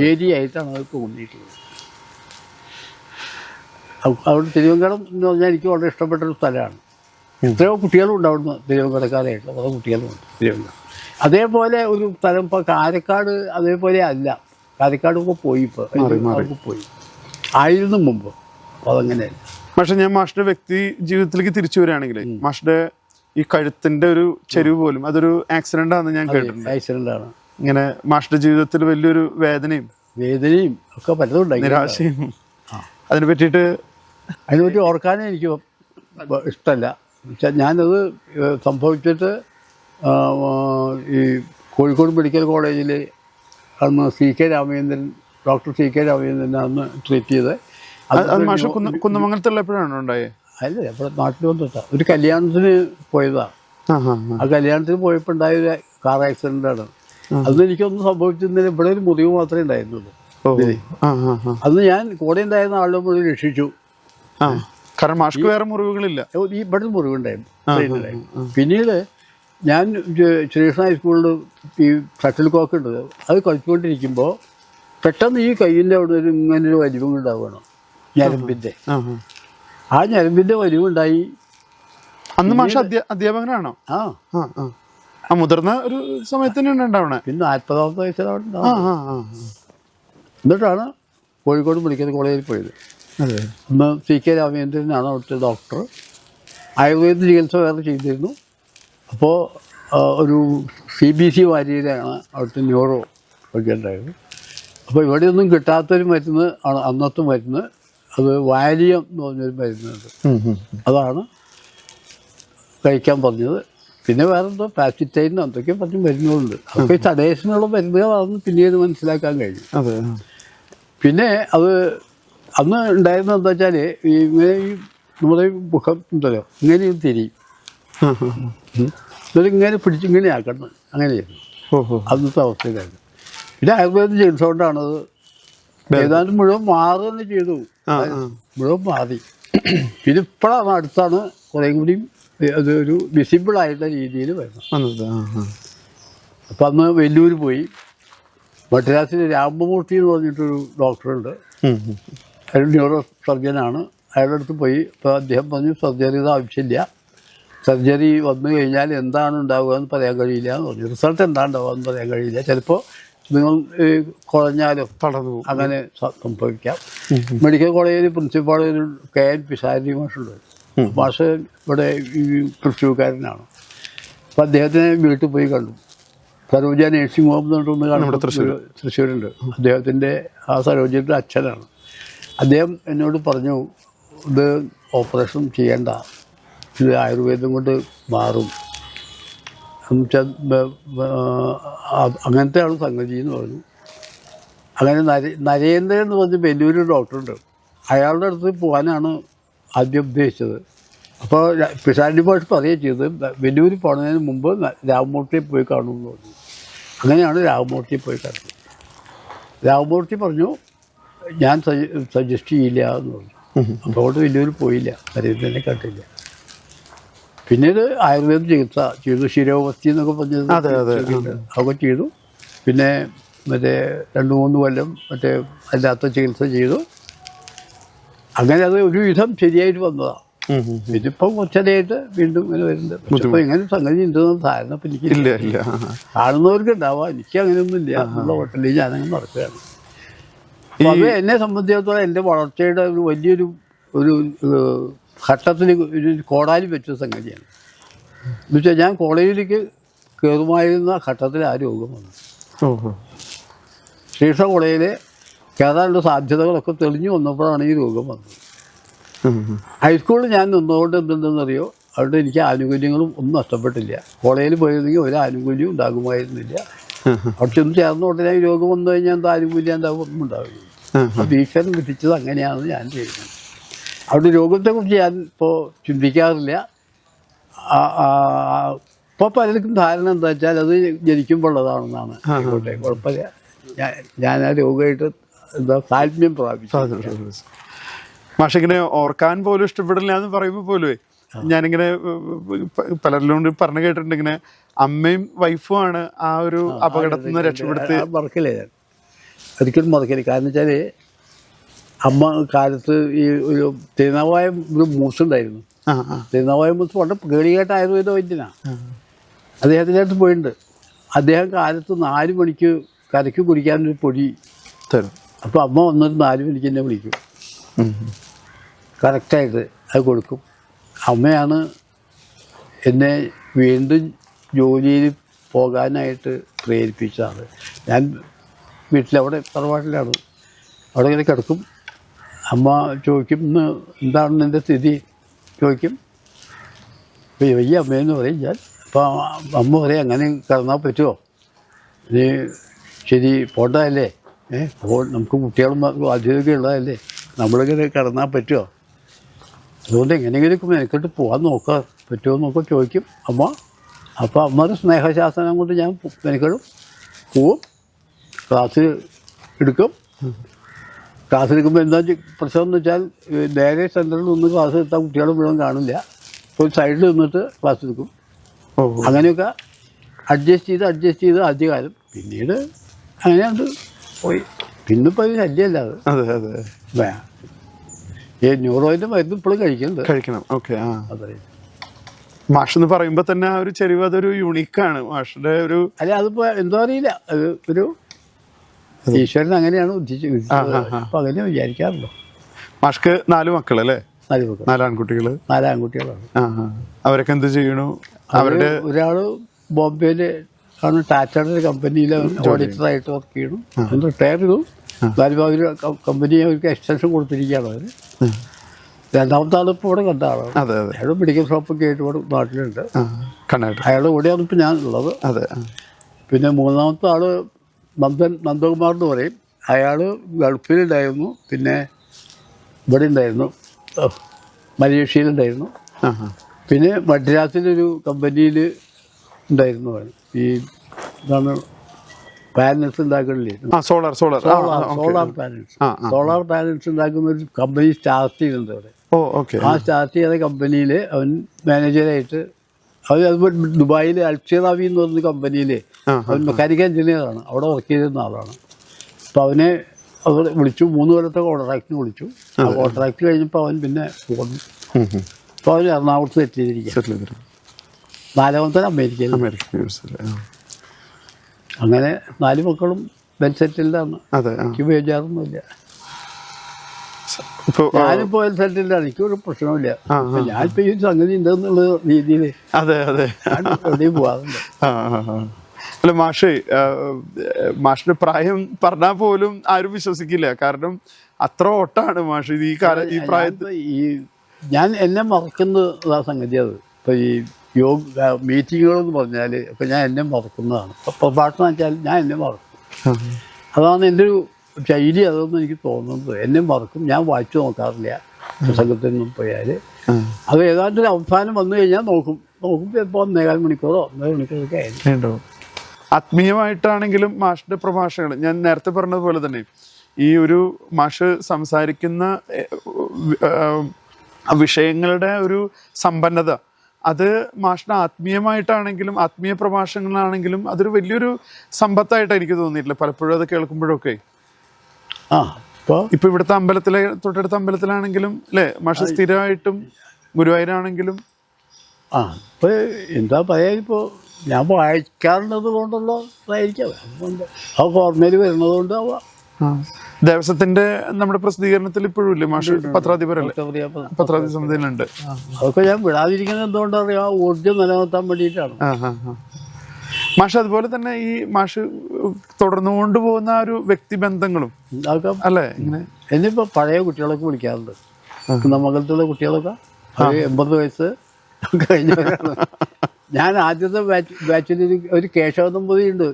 ഏരിയ ആയിട്ടാണ് അത് തോന്നിയിട്ടുള്ളത്. അവിടെ തിരുവങ്കടം എന്ന് പറഞ്ഞാൽ എനിക്ക് വളരെ ഇഷ്ടപ്പെട്ടൊരു സ്ഥലമാണ്. എത്രയോ കുട്ടികളുണ്ട് അവിടുന്ന്, തിരുവങ്കടക്കാരായിട്ട് കുറേ കുട്ടികളുമുണ്ട് തിരുവങ്കടം. അതേപോലെ ഒരു സ്ഥലം ഇപ്പോൾ കാരക്കാട് അതേപോലെ അല്ല. കാരക്കാടൊക്കെ പോയി, ഇപ്പോൾ പോയി ആയിരുന്നു മുമ്പ്. അപ്പോൾ അതങ്ങനെയല്ല. പക്ഷെ ഞാൻ മാഷിന്റെ വ്യക്തി ജീവിതത്തിലേക്ക് തിരിച്ചു വരികയാണെങ്കിൽ മാഷിന്റെ ഈ കഴുത്തിന്റെ ഒരു ചെരിവ് പോലും അതൊരു ആക്സിഡന്റ് ആണെന്ന് ഞാൻ കേട്ടിട്ടുണ്ട്. ആക്സിഡന്റ് ആണ്. ഇങ്ങനെ മാഷിന്റെ ജീവിതത്തിൽ വലിയൊരു വേദനയും ഒക്കെ പലതും നിരാശയും അതിനെ പറ്റിയിട്ട് ഓർക്കാനേ എനിക്ക് ഇഷ്ടമല്ല. ഞാനത് സംഭവിച്ചിട്ട് ഈ കോഴിക്കോട് മെഡിക്കൽ കോളേജിൽ അന്ന് ഡോക്ടർ CK രാമചന്ദ്രൻ അന്ന് ട്രീറ്റ് ചെയ്ത്. മാഷ് കുന്നമംഗലത്തുള്ളപ്പോഴാണ് ഉണ്ടായത്? അല്ല, ഇവിടെ നാട്ടിൽ വന്നിട്ടാ ഒരു കല്യാണത്തിന് പോയതാ. ആ കല്യാണത്തിന് പോയപ്പോൾ ഉണ്ടായ ഒരു കാർ ആക്സിഡൻ്റാണ്. അന്ന് എനിക്കൊന്നും സംഭവിച്ചിരുന്നില്ല. ഇവിടെ ഒരു മുറിവ് മാത്രമേ ഉണ്ടായിരുന്നുള്ളൂ. അന്ന് ഞാൻ കൂടെ ഉണ്ടായിരുന്ന ആളുടെ മുറിവ് രക്ഷിച്ചു. കാരണം മാഷ്ക്ക് വേറെ മുറിവുകളില്ല. ഈ ഇവിടെ മുറിവുണ്ടായിരുന്നു. പിന്നീട് ഞാൻ ശ്രീകൃഷ്ണ ഹൈസ്കൂളിൽ ഈ ഷട്ടിൽ കോക്ക് ഉണ്ട്, അത് കളിച്ചുകൊണ്ടിരിക്കുമ്പോൾ പെട്ടെന്ന് ഈ കയ്യിൻ്റെ അവിടെ ഒരു ഇങ്ങനൊരു വലിവുണ്ടാവുകയാണ്, ഞരമ്പിൻ്റെ. ആ ഞരമ്പിൻ്റെ വലിവുണ്ടായി. അന്ന് മാഷ് അധ്യാപകനാണോ? ആ മുതിർന്ന ഒരു സമയത്ത് തന്നെയാണ് ഉണ്ടാവണേ. പിന്നെ 40ാമത്തെ വയസ്സിലാണ്. എന്നിട്ടാണ് കോഴിക്കോട് മെഡിക്കൽ കോളേജിൽ പോയത്. അന്ന് CK രാമചന്ദ്രനാണ് അവിടുത്തെ ഡോക്ടർ. ആയുർവേദ ചികിത്സ വേറെ ചെയ്തിരുന്നു. അപ്പോൾ ഒരു CBC വാര്യയിലാണ് അവിടുത്തെ ന്യൂറോ ഒക്കെ ഉണ്ടായത്. അപ്പോൾ ഇവിടെയൊന്നും കിട്ടാത്തൊരു മരുന്ന് ആണ് അന്നത്തെ മരുന്ന്. അത് വാലിയം എന്ന് പറഞ്ഞൊരു മരുന്നുണ്ട്. അതാണ് കഴിക്കാൻ പറഞ്ഞത്. പിന്നെ വേറെന്തോ പാസിറ്റൈനോ എന്തൊക്കെ പറഞ്ഞ മരുന്നുകളുണ്ട്. അതൊക്കെ തടേഷനുള്ള മരുന്നുകളാണെന്ന് പിന്നീട് മനസ്സിലാക്കാൻ കഴിഞ്ഞു. പിന്നെ അത് അന്ന് ഉണ്ടായിരുന്നത് എന്താ വെച്ചാൽ ഇങ്ങനെ ഈ നമ്മുടെ മുഖം ഉണ്ടല്ലോ ഇങ്ങനെ തിരിയും, ഇങ്ങനെ പിടിച്ചിങ്ങനെ ആക്കണം, അങ്ങനെയായിരുന്നു അന്നത്തെ അവസ്ഥയിലായിരുന്നു. പിന്നെ ആയുർവേദ ചികിത്സ കൊണ്ടാണത് ഏതാണ്ട് മുഴുവൻ മാറുകയെന്ന് ചെയ്തു. മുഴുവൻ മാറി. പിന്നെ ഇപ്പോഴാണ് അടുത്താണ് കുറേ കൂടിയും അതൊരു വിസിബിളായിട്ടുള്ള രീതിയിൽ വരുന്നത്. അപ്പം അന്ന് വെല്ലൂർ പോയി. മദ്രാസിൽ രാമമൂർത്തി എന്ന് പറഞ്ഞിട്ടൊരു ഡോക്ടറുണ്ട്. അയാൾ ന്യൂറോ സർജനാണ്. അയാളുടെ അടുത്ത് പോയി. അപ്പോൾ അദ്ദേഹം പറഞ്ഞു സർജറിയുടെ ആവശ്യമില്ല, സർജറി വന്നു കഴിഞ്ഞാൽ എന്താണ് ഉണ്ടാവുക എന്ന് പറയാൻ കഴിയില്ല എന്ന് പറഞ്ഞു. റിസൾട്ട് എന്താണ് ഉണ്ടാവുക എന്ന് പറയാൻ കഴിയില്ല. ചിലപ്പോൾ നിങ്ങൾ കുഴഞ്ഞാലും തളർന്നു അങ്ങനെ സംഭവിക്കാം. മെഡിക്കൽ കോളേജിൽ പ്രിൻസിപ്പാൾ ഒരു KN പിഷാരി മാഷുണ്ട്. മാഷ് ഇവിടെ ഈ തൃശ്ശൂർക്കാരനാണ്. അപ്പം അദ്ദേഹത്തിനെ വീട്ടിൽ പോയി കണ്ടു. സരോജ നേഴ്സിംഗ് ഹോം എന്നിട്ടൊന്ന് കാണുമ്പോൾ തൃശ്ശൂരുണ്ട്. അദ്ദേഹത്തിൻ്റെ ആ സരോജയുടെ അച്ഛനാണ്. അദ്ദേഹം എന്നോട് പറഞ്ഞു, ഇത് ഓപ്പറേഷൻ ചെയ്യേണ്ട, ഇത് ആയുർവേദം കൊണ്ട് മാറും എന്നുവെച്ചാൽ അങ്ങനത്തെയാണ് സംഗതി എന്ന് പറഞ്ഞു. അങ്ങനെ നരേന്ദ്രൻ എന്ന് പറഞ്ഞ വലിയൊരു ഡോക്ടറുണ്ട്. അയാളുടെ അടുത്ത് പോകാനാണ് ആദ്യം ഉദ്ദേശിച്ചത്. അപ്പോൾ പിഷാരി ഭാഷ പറയുകയും ചെയ്തത് വലിയൂർ പോകുന്നതിന് മുമ്പ് രാമമൂർത്തിയെ പോയി കാണുമെന്ന് പറഞ്ഞു. അങ്ങനെയാണ് രാമമൂർത്തിയെ പോയി കണ്ടത്. രാമമൂർത്തി പറഞ്ഞു ഞാൻ സജസ്റ്റ് ചെയ്യില്ല എന്ന് പറഞ്ഞു. അപ്പോൾ അവിടെ വലിയൂർ പോയില്ല, നരേന്ദ്രനെ കണ്ടില്ല. പിന്നീട് ആയുർവേദ ചികിത്സ ചെയ്തു. ശിരോവസ്തി എന്നൊക്കെ പറഞ്ഞത് അതൊക്കെ ചെയ്തു. പിന്നെ മറ്റേ 2-3 കൊല്ലം മറ്റേ അല്ലാത്ത ചികിത്സ ചെയ്തു. അങ്ങനെ അത് ഒരുവിധം ശരിയായിട്ട് വന്നതാണ്. ഇതിപ്പം കുറച്ചതായിട്ട് വീണ്ടും ഇങ്ങനെ വരുന്നുണ്ട്. പക്ഷെ ഇപ്പോൾ ഇങ്ങനെ സംഗതി ഉണ്ടെന്ന് ധാരണ ഇപ്പം എനിക്ക് കാണുന്നവർക്ക് ഉണ്ടാവാം. എനിക്ക് അങ്ങനെയൊന്നും ഇല്ല എന്നുള്ള ഹോട്ടലിൽ ഞാനങ്ങനെ നടക്കുകയാണ്. അപ്പം അത് എന്നെ സംബന്ധിച്ചിടത്തോളം എൻ്റെ വളർച്ചയുടെ ഒരു വലിയൊരു ഒരു ഘട്ടത്തിൽ ഒരു കോടാലി വെച്ച സംഗതിയാണ്. എന്നുവെച്ചാൽ ഞാൻ കോളേജിലേക്ക് കയറുമായിരുന്ന ഘട്ടത്തിൽ ആ രോഗം വന്നു. ശ്രീകൃഷ്ണ കോളേജിൽ കയറാനുള്ള സാധ്യതകളൊക്കെ തെളിഞ്ഞു വന്നപ്പോഴാണ് ഈ രോഗം വന്നത്. ഹൈസ്കൂളിൽ ഞാൻ നിന്നുകൊണ്ട് എന്തെന്നറിയോ, അവിടെ എനിക്ക് ആനുകൂല്യങ്ങളും ഒന്നും നഷ്ടപ്പെട്ടില്ല. കോളേജിൽ പോയിരുന്നെങ്കിൽ ഒരു ആനുകൂല്യവും ഉണ്ടാകുമായിരുന്നില്ല. അവിടെ ചെന്ന് ചേർന്ന ഉടനെ ഈ രോഗം വന്നു കഴിഞ്ഞാൽ എന്താ ആനുകൂല്യം ഉണ്ടാവും, ഒന്നും ഉണ്ടാവില്ല. അപ്പോൾ ഈശ്വരൻ വിധിച്ചത് അങ്ങനെയാണെന്ന് ഞാൻ ചെയ്യുന്നത്. അവിടെ രോഗത്തെക്കുറിച്ച് ഞാൻ ഇപ്പോൾ ചിന്തിക്കാറില്ല. ഇപ്പോൾ പലർക്കും ധാരണ എന്താ വെച്ചാൽ അത് ജനിക്കുമ്പോൾ ഉള്ളതാണെന്നാണ്. ആയിക്കോട്ടെ, കുഴപ്പമില്ല. ഞാൻ ആ രോഗമായിട്ട് എന്താ താല്പര്യം പ്രാപിച്ചു. മാഷിങ്ങനെ ഓർക്കാൻ പോലും ഇഷ്ടപ്പെടില്ല എന്ന് പറയുമ്പോൾ പോലും ഞാനിങ്ങനെ പലരിലും പറഞ്ഞു കേട്ടിട്ടുണ്ട്, ഇങ്ങനെ അമ്മയും വൈഫും ആണ് ആ ഒരു അപകടത്തിൽ നിന്ന് രക്ഷപ്പെടുത്തി. മറക്കില്ല, ഞാൻ ഒരിക്കലും മറക്കില്ല. കാരണം വെച്ചാൽ അമ്മ കാലത്ത് ഈ ഒരു തിരുനാവായ ഒരു മൂസുണ്ടായിരുന്നു. തിരുനാവായ മൂസ് പണ്ട് കേളികേട്ട ആയുർവേദ വൈദ്യനാണ്. അദ്ദേഹത്തിൻ്റെ അടുത്ത് പോയിട്ടുണ്ട്. അദ്ദേഹം കാലത്ത് 4 മണിക്ക് കരയ്ക്ക് കുടിക്കാനൊരു പൊടി തരും. അപ്പോൾ അമ്മ വന്നിട്ട് 4 മണിക്ക് എന്നെ വിളിക്കും, കറക്റ്റായിട്ട് അത് കൊടുക്കും. അമ്മയാണ് എന്നെ വീണ്ടും ജോലിയിൽ പോകാനായിട്ട് പ്രേരിപ്പിച്ചതാണ്. ഞാൻ വീട്ടിലവിടെ തറവാട്ടിലാണ്. അവിടെ ഇങ്ങനെ കിടക്കും. അമ്മ ചോദിക്കും, ഇന്ന് എന്താണ് എൻ്റെ സ്ഥിതി ചോദിക്കും. അപ്പോൾ ഈ അമ്മയെന്ന് പറയും ഞാൻ. അപ്പോൾ അമ്മ പറയും, അങ്ങനെ കിടന്നാൽ പറ്റുമോ, ഇനി ശരി പോണ്ടതല്ലേ, അപ്പോൾ നമുക്ക് കുട്ടികളും ബാധ്യതയൊക്കെ ഉള്ളതല്ലേ, നമ്മളിങ്ങനെ കിടന്നാൽ പറ്റുമോ, അതുകൊണ്ട് എങ്ങനെയെങ്കിലും മെനക്കെട്ട് പോകാൻ നോക്കാൻ പറ്റുമോ എന്നൊക്കെ ചോദിക്കും അമ്മ. അപ്പോൾ അമ്മയുടെ സ്നേഹശാസനം കൊണ്ട് ഞാൻ മെനക്കെടും, പോവും, ക്ലാസ് എടുക്കും. ക്ലാസ് എടുക്കുമ്പോൾ എന്താ പ്രശ്നം എന്ന് വെച്ചാൽ നേരെ സെൻറ്ററിൽ നിന്ന് ക്ലാസ് എടുത്താൽ കുട്ടികൾ മുഴുവൻ കാണില്ല. ഇപ്പോൾ സൈഡിൽ നിന്നിട്ട് ക്ലാസ് എടുക്കും. അങ്ങനെയൊക്കെ അഡ്ജസ്റ്റ് ചെയ്ത് ആദ്യകാലം. പിന്നീട് അങ്ങനെയുണ്ട് പോയി. പിന്നിപ്പോൾ അത് ശല്യമല്ല. അത് ഈ ന്യൂറോയിൻ്റെ മരുന്ന് ഇപ്പോഴും കഴിക്കണം. ഓക്കെ. അതെ, മാഷ് എന്ന് പറയുമ്പോൾ തന്നെ ആ ഒരു ചെറിയ അതൊരു യുണീക്കാണ് മാഷിന്റെ ഒരു. അല്ല, അതിപ്പോൾ എന്തോ അറിയില്ല, അത് ഒരു ഈശ്വരൻ അങ്ങനെയാണ് ഉദ്ദേശിച്ചത്. അപ്പം അങ്ങനെ വിചാരിക്കാറുണ്ടോ. മാഷ്ക്ക് 4 മക്കളല്ലേ? 4 ആൺകുട്ടികൾ. 4 ആൺകുട്ടികളാണ്. അവരൊക്കെ എന്ത് ചെയ്യണു? അവരുടെ ഒരാൾ ബോംബെയിൽ ആണ്, ടാറ്റയുടെ കമ്പനിയിൽ ഓഡിറ്ററായിട്ട് വർക്ക് ചെയ്യണം. റിട്ടയർ ചെയ്തു. അവർ കമ്പനി അവർക്ക് എക്സ്റ്റൻഷൻ കൊടുത്തിരിക്കുകയാണ് അവർ. രണ്ടാമത്തെ ആൾ ഇപ്പോൾ ഇവിടെ കണ്ട ആളാണ്. അയാൾ മെഡിക്കൽ ഷോപ്പൊക്കെ ആയിട്ട് ഇവിടെ നാട്ടിലുണ്ട്. അയാളുടെ കൂടെയാണ് ഇപ്പോൾ ഞാൻ ഉള്ളത്. പിന്നെ മൂന്നാമത്തെ ആൾ നന്ദകുമാർ എന്ന് പറയും. അയാൾ ഗൾഫിലുണ്ടായിരുന്നു, പിന്നെ ഇവിടെ ഉണ്ടായിരുന്നു, മലേഷ്യയിലുണ്ടായിരുന്നു, പിന്നെ മദ്രാസിലൊരു കമ്പനിയിൽ ഉണ്ടായിരുന്നു. ഈ ഇതാണ് പാനൽസ് ഉണ്ടാക്കണില്ലേ, സോളാർ പാനൽസ് ഉണ്ടാക്കുന്ന ഒരു കമ്പനി സ്റ്റാർട്ട് ചെയ്യുന്നുണ്ട് അവിടെ. ആ സ്റ്റാർട്ട് ചെയ്ത കമ്പനിയിൽ അവൻ മാനേജറായിട്ട്, അതുപോലെ ദുബായിൽ അൽഷിറാവി എന്ന് പറഞ്ഞ കമ്പനിയിൽ അവൻ മെക്കാനിക്കൽ എഞ്ചിനീയറാണ്, അവിടെ വർക്ക് ചെയ്തിരുന്ന ആളാണ്. അപ്പോൾ അവനെ അവിടെ വിളിച്ചു, 3 കൊല്ലത്തെ കോൺട്രാക്റ്റിന് വിളിച്ചു. ആ കോൺട്രാക്ട് കഴിഞ്ഞപ്പോൾ അവൻ പിന്നെ പോന്നു. അപ്പോൾ അവൻ എറണാകുളത്ത് സെറ്റിൽ ചെയ്തിരിക്കുക, 4ാമത്തെ അമേരിക്കയിൽ. അങ്ങനെ 4 മക്കളും വെൽ സെറ്റിൽഡാണ്. എനിക്ക് ബേജാറൊന്നുമില്ല. ഞാനിപ്പോ വെൽ സെറ്റിൽഡാണ്, എനിക്കൊരു പ്രശ്നമില്ല. ഞാനിപ്പോ ഈ സംഗതി ഉണ്ടെന്നുള്ള രീതിയിൽ എവിടെയും പോകാറുണ്ട്. അല്ല മാഷിന്റെ പ്രായം പറഞ്ഞാൽ പോലും ആരും വിശ്വസിക്കില്ല. കാരണം അത്ര ഓട്ടാണ് മാഷ് ഈ പ്രായത്തിൽ. ഞാൻ എന്നെ മറക്കുന്ന സംഗതി അത്. ഇപ്പൊ ഈ മീറ്റിങ്ങുകളെന്ന് പറഞ്ഞാൽ ഇപ്പൊ ഞാൻ എന്നെ മറക്കുന്നതാണ്. ഇപ്പൊ പ്രഭാഷണം വെച്ചാൽ ഞാൻ എന്നെ മറക്കും. അതാണ് എൻ്റെ ഒരു ശൈലി. അതൊന്നും എനിക്ക് തോന്നുന്നത് എന്നെ മറക്കും. ഞാൻ വായിച്ചു നോക്കാറില്ല പ്രസംഗത്തിനൊന്നും പോയാൽ. അത് ഏതാണ്ട് ഒരു അവസാനം വന്നു കഴിഞ്ഞാൽ നോക്കുമ്പോൾ ഇപ്പോൾ 1.25 മണിക്കൂറോ 1.5 മണിക്കൂറൊക്കെ ആയിരുന്നു. ആത്മീയമായിട്ടാണെങ്കിലും മാഷിന്റെ പ്രഭാഷണങ്ങൾ ഞാൻ നേരത്തെ പറഞ്ഞതുപോലെ തന്നെ ഈ ഒരു മാഷ് സംസാരിക്കുന്ന വിഷയങ്ങളുടെ ഒരു സമ്പന്നത, അത് മാഷിന് ആത്മീയമായിട്ടാണെങ്കിലും ആത്മീയ പ്രഭാഷണങ്ങളാണെങ്കിലും അതൊരു വലിയൊരു സമ്പത്തായിട്ട് എനിക്ക് തോന്നിയിട്ടില്ല പലപ്പോഴും അത് കേൾക്കുമ്പോഴൊക്കെ. ഇപ്പൊ ഇവിടുത്തെ തൊട്ടടുത്ത അമ്പലത്തിലാണെങ്കിലും അല്ലേ മാഷ് സ്ഥിരമായിട്ടും ഗുരുവായൂരാണെങ്കിലും ഇപ്പൊ എന്താ പറയാ, ഇപ്പോ ഞാൻ വായിക്കാറുള്ളത് കൊണ്ടുള്ളതായിരിക്കാം. ആ ഓർമ്മയിൽ വരുന്നത് കൊണ്ടാവാം. ദേവസ്വത്തിന്റെ നമ്മുടെ പ്രസിദ്ധീകരണത്തിൽ ഇപ്പോഴും ഇല്ലേ മാഷ് പത്രാധിപരല്ലേ, പത്രാധിപ സമിതിയിലുണ്ട്. അതൊക്കെ ഞാൻ വിടാതിരിക്കുന്നത് എന്തുകൊണ്ടറിയാം, ആ ഊർജ്ജം നിലനിർത്താൻ വേണ്ടിയിട്ടാണ്. മാഷ് അതുപോലെ തന്നെ ഈ മാഷ് തുടർന്നു കൊണ്ടുപോകുന്ന ഒരു വ്യക്തിബന്ധങ്ങളും അല്ലേ ഇങ്ങനെ. എന്നിപ്പോ പഴയ കുട്ടികളൊക്കെ വിളിക്കാറുണ്ട്. മംഗലത്തുള്ള കുട്ടികളൊക്കെ 80 വയസ്സ് കഴിഞ്ഞവരാണ്. ഞാൻ ആദ്യത്തെ ബാച്ചിൽ ഒരു കേശവ നമ്പൂതിരി ഉണ്ട്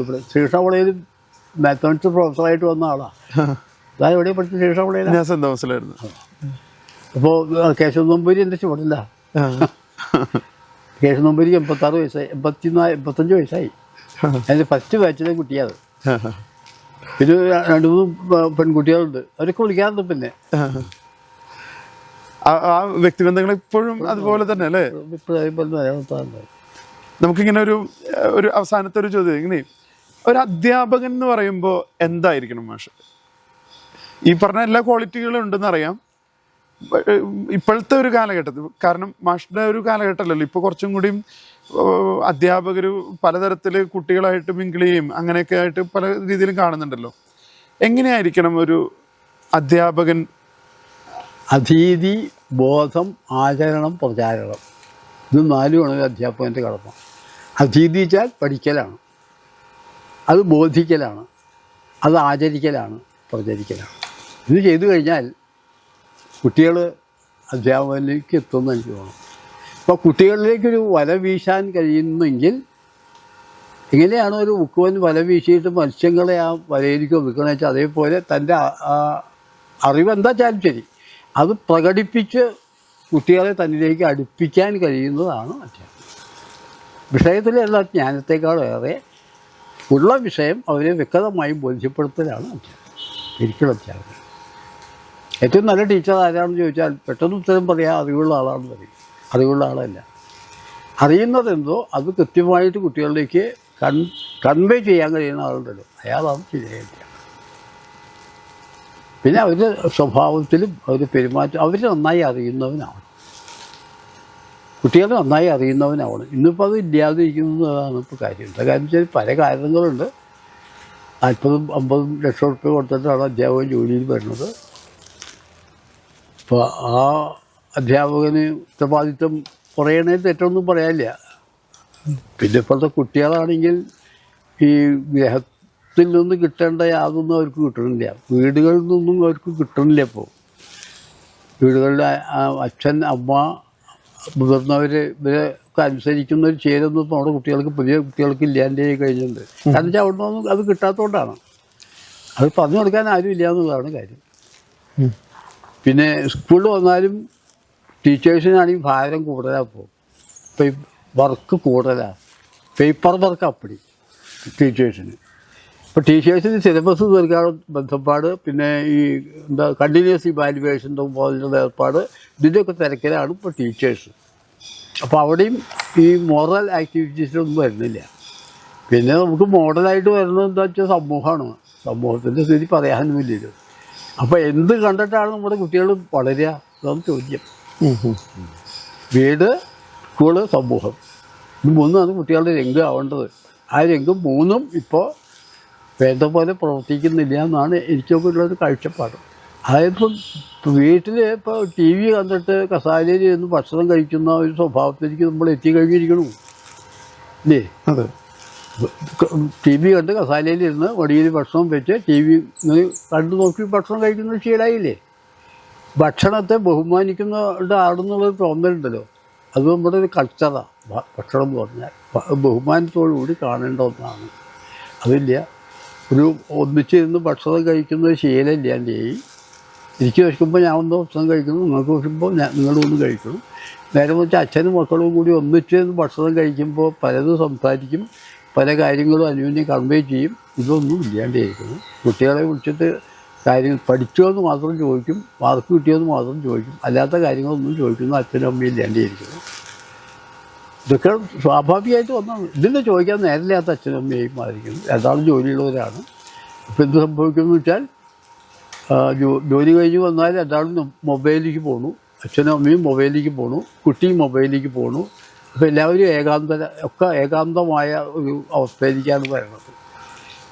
ഇവിടെ ശ്രീകൃഷ്ണ കോളേജിൽ മാത്തമാറ്റിക്സ് പ്രൊഫസറായിട്ട് വന്ന ആളാണ്. ഞാൻ എവിടെ പഠിച്ച ശ്രീകൃഷ്ണ കോളേജിലായിരുന്നു. അപ്പോൾ കേശവ നമ്പൂരി എൻ്റെ ചുവടില്ല. കേശവ നമ്പൂരി 86 വയസ്സായി, 85 വയസ്സായി. എൻ്റെ ഫസ്റ്റ് ബാച്ചിലെ കുട്ടിയാണ്. പിന്നെ 2-3 പെൺകുട്ടികളുണ്ട്, അവരൊക്കെ വിളിക്കാറുണ്ട്. പിന്നെ ആ വ്യക്തിബന്ധങ്ങൾ ഇപ്പോഴും അതുപോലെ തന്നെ അല്ലേ. നമുക്കിങ്ങനെ ഒരു അവസാനത്തെ ഒരു ചോദ്യം, ഇങ്ങനെ ഒരു അധ്യാപകൻ എന്ന് പറയുമ്പോൾ എന്തായിരിക്കണം മാഷ്? ഈ പറഞ്ഞ എല്ലാ ക്വാളിറ്റികളും ഉണ്ടെന്ന് അറിയാം ഇപ്പോഴത്തെ ഒരു കാലഘട്ടത്തിൽ. കാരണം മാഷിന്റെ ഒരു കാലഘട്ടമല്ലല്ലോ ഇപ്പോൾ. കുറച്ചും കൂടിയും അധ്യാപകർ പലതരത്തിൽ കുട്ടികളായിട്ട് മിങ്കിൾ ചെയ്യും, അങ്ങനെയൊക്കെ ആയിട്ട് പല രീതിയിലും കാണുന്നുണ്ടല്ലോ. എങ്ങനെയായിരിക്കണം ഒരു അധ്യാപകൻ? അധീതി, ബോധം, ആചരണം, പ്രചാരണം, ഇത് 4ആണ് ഒരു അധ്യാപകൻ്റെ കടമ. അധീതി വെച്ചാൽ പഠിക്കലാണ്, അത് ബോധിക്കലാണ്, അത് ആചരിക്കലാണ്, പ്രചരിക്കലാണ്. ഇത് ചെയ്തു കഴിഞ്ഞാൽ കുട്ടികൾ അധ്യാപകനിലേക്ക് എത്തുമെന്ന് എനിക്ക് തോന്നുന്നു. അപ്പോൾ കുട്ടികളിലേക്കൊരു വല വീശാൻ കഴിയുന്നെങ്കിൽ, എങ്ങനെയാണ് ഒരു മുക്കുവൻ വല വീശിയിട്ട് മത്സ്യങ്ങളെ ആ വലയിലേക്ക് ഒതുക്കണമെന്ന് വെച്ചാൽ അതേപോലെ തൻ്റെ അറിവെന്താ വെച്ചാലും ശരി അത് പ്രകടിപ്പിച്ച് കുട്ടികളെ തന്നിലേക്ക് അടുപ്പിക്കാൻ കഴിയുന്നതാണ് അധ്യാപനം. വിഷയത്തിലുള്ള ജ്ഞാനത്തെക്കാളേറെ ഉള്ള വിഷയം അവരെ വ്യക്തമായി ബോധ്യപ്പെടുത്തലാണ് അധ്യാപനം, ശരിക്കുള്ള അധ്യാപനം. ഏറ്റവും നല്ല ടീച്ചർ ആരാണെന്ന് ചോദിച്ചാൽ പെട്ടെന്ന് ഉത്തരം പറയാൻ അറിവുള്ള ആളാണെന്ന് പറയും. അറിവുള്ള ആളല്ല, അറിയുന്നതെന്തോ അത് കൃത്യമായിട്ട് കുട്ടികളിലേക്ക് കൺവേ ചെയ്യാൻ കഴിയുന്ന ആളുണ്ടല്ലോ, അയാളാണ് ശരിയായ അധ്യാപനം. പിന്നെ അവരുടെ സ്വഭാവത്തിലും അവരുടെ പെരുമാറ്റം അവർ നന്നായി അറിയുന്നവനാണ്, കുട്ടികളെ നന്നായി അറിയുന്നവനാണ്. ഇന്നിപ്പോൾ അത് ഇല്ലാതിരിക്കുന്നതാണ് ഇപ്പോൾ കാര്യം. കാര്യം വെച്ചാൽ പല കാരണങ്ങളുണ്ട്. 40-50 ലക്ഷം റുപ്യ കൊടുത്തിട്ടാണ് അധ്യാപകൻ ജോലിയിൽ വരുന്നത്. അപ്പോൾ ആ അധ്യാപകന് ഉത്തരവാദിത്വം കുറയണേ തെറ്റൊന്നും പറയാനില്ല. പിന്നെ ഇപ്പോഴത്തെ കുട്ടികളാണെങ്കിൽ ഈ ഗ്രഹത്തിൽ നിന്ന് കിട്ടേണ്ട യാതൊന്നും അവർക്ക് കിട്ടണില്ല, വീടുകളിൽ നിന്നൊന്നും അവർക്ക് കിട്ടണില്ല. ഇപ്പോൾ വീടുകളിൽ അച്ഛൻ, അമ്മ, മുതിർന്നവർ ഇവരൊക്കെ അനുസരിക്കുന്നവർ ചെയ്തൊന്നും നമ്മുടെ കുട്ടികൾക്ക്, പുതിയ കുട്ടികൾക്ക് ഇല്ലാണ്ട് കഴിഞ്ഞിട്ടുണ്ട്. കാരണം വെച്ചാൽ അവിടെ നിന്നൊന്നും അത് കിട്ടാത്തതുകൊണ്ടാണ്. അത് പറഞ്ഞു കൊടുക്കാൻ ആരും ഇല്ല എന്നുള്ളതാണ് കാര്യം. പിന്നെ സ്കൂളിൽ വന്നാലും ടീച്ചേഴ്സിനാണെങ്കിൽ ഭാരം കൂടുതലാണ്. ഇപ്പോൾ വർക്ക് കൂടുതലാണ്, പേപ്പർ വർക്ക് അപ്പടി ടീച്ചേഴ്സിന്. ഇപ്പോൾ ടീച്ചേഴ്സിന് സിലബസ് തീർക്കാനുള്ള ബന്ധപ്പാട്, പിന്നെ ഈ കണ്ടിന്യൂസ് ഇവാലുവേഷൻ്റെ പോലുള്ള ഏർപ്പാട്, ഇതിൻ്റെയൊക്കെ തിരക്കിലാണ് ഇപ്പോൾ ടീച്ചേഴ്സ്. അപ്പോൾ അവിടെയും ഈ മോറൽ ആക്ടിവിറ്റീസിലൊന്നും വരുന്നില്ല. പിന്നെ നമുക്ക് മോഡലായിട്ട് വരുന്നത് എന്താ വെച്ചാൽ സമൂഹമാണ്. സമൂഹത്തിൻ്റെ സ്ഥിതി പറയാനൊന്നുമില്ലല്ലോ. അപ്പോൾ എന്ത് കണ്ടിട്ടാണ് നമ്മുടെ കുട്ടികൾ വളരുക? അതാണ് ചോദ്യം. വീട്, സ്കൂള്, സമൂഹം, ഇത് മൂന്നാണ് കുട്ടികളുടെ രംഗം ആവേണ്ടത്. ആ രംഗം മൂന്നും ഇപ്പോൾ വേണ്ട പോലെ പ്രവർത്തിക്കുന്നില്ല എന്നാണ് എനിക്കൊക്കെ ഉള്ളൊരു കാഴ്ചപ്പാട്. അതായത് ഇപ്പം വീട്ടിൽ ഇപ്പോൾ ടി വി കണ്ടിട്ട് കസാലയിൽ നിന്ന് ഭക്ഷണം കഴിക്കുന്ന ഒരു സ്വഭാവത്തിലേക്ക് നമ്മൾ എത്തിക്കഴിഞ്ഞിരിക്കണു അല്ലേ? അതെ. ടി വി കണ്ട് കസാലയിലിരുന്ന് വടിയിൽ ഭക്ഷണം വെച്ച് ടി വി ഇങ്ങനെ കണ്ടു നോക്കി ഭക്ഷണം കഴിക്കുന്ന ശീലമായില്ലേ? ഭക്ഷണത്തെ ബഹുമാനിക്കുന്ന ആടെന്നുള്ളൊരു തോന്നലുണ്ടല്ലോ, അത് നമ്മുടെ ഒരു കൾച്ചറാണ്. ഭക്ഷണം എന്ന് പറഞ്ഞാൽ ബഹുമാനത്തോടുകൂടി കാണേണ്ട ഒന്നാണ്. അതില്ല. ഒരു ഒന്നിച്ചിരുന്ന് ഭക്ഷണം കഴിക്കുന്ന ശീലം ഇല്ലാണ്ടായി. എനിക്ക് വിശക്കുമ്പോൾ ഞാൻ ഒന്ന് ഭക്ഷണം കഴിക്കണം, നിങ്ങൾക്ക് വിശക്കുമ്പോൾ നിങ്ങളൊന്ന് കഴിക്കണം. നേരെ വെച്ചാൽ അച്ഛനും മക്കളും കൂടി ഒന്നിച്ചിരുന്ന് ഭക്ഷണം കഴിക്കുമ്പോൾ പലതും സംസാരിക്കും, പല കാര്യങ്ങളും അന്യോന്യം കൺവേ ചെയ്യും. ഇതൊന്നും ഇല്ലാണ്ടായിരിക്കുന്നു. കുട്ടികളെ വിളിച്ചിട്ട് കാര്യങ്ങൾ പഠിച്ചോ എന്ന് മാത്രം ചോദിക്കും, മാർക്ക് കിട്ടിയോന്ന് മാത്രം ചോദിക്കും, അല്ലാത്ത കാര്യങ്ങളൊന്നും ചോദിക്കുന്നു അച്ഛനും അമ്മയും ഇല്ലാണ്ടായിരിക്കുന്നു. ഇതൊക്കെ സ്വാഭാവികമായിട്ട് വന്നാണ്. ഇതിൻ്റെ ചോദിക്കാൻ നേരില്ലാത്ത അച്ഛനും അമ്മയും മാറിയിരിക്കുന്നു. രണ്ടാളും ജോലിയുള്ളവരാണ്. ഇപ്പം എന്ത് സംഭവിക്കുമെന്ന് വെച്ചാൽ ജോലി കഴിഞ്ഞ് വന്നാൽ രണ്ടാളും മൊബൈലിലേക്ക് പോകണു, അച്ഛനും അമ്മയും മൊബൈലിലേക്ക് പോകണു, കുട്ടിയും മൊബൈലിലേക്ക് പോകണു. അപ്പോൾ എല്ലാവരും ഏകാന്തമായ ഒരു അവസ്ഥയിലേക്കാണ് വരുന്നത്.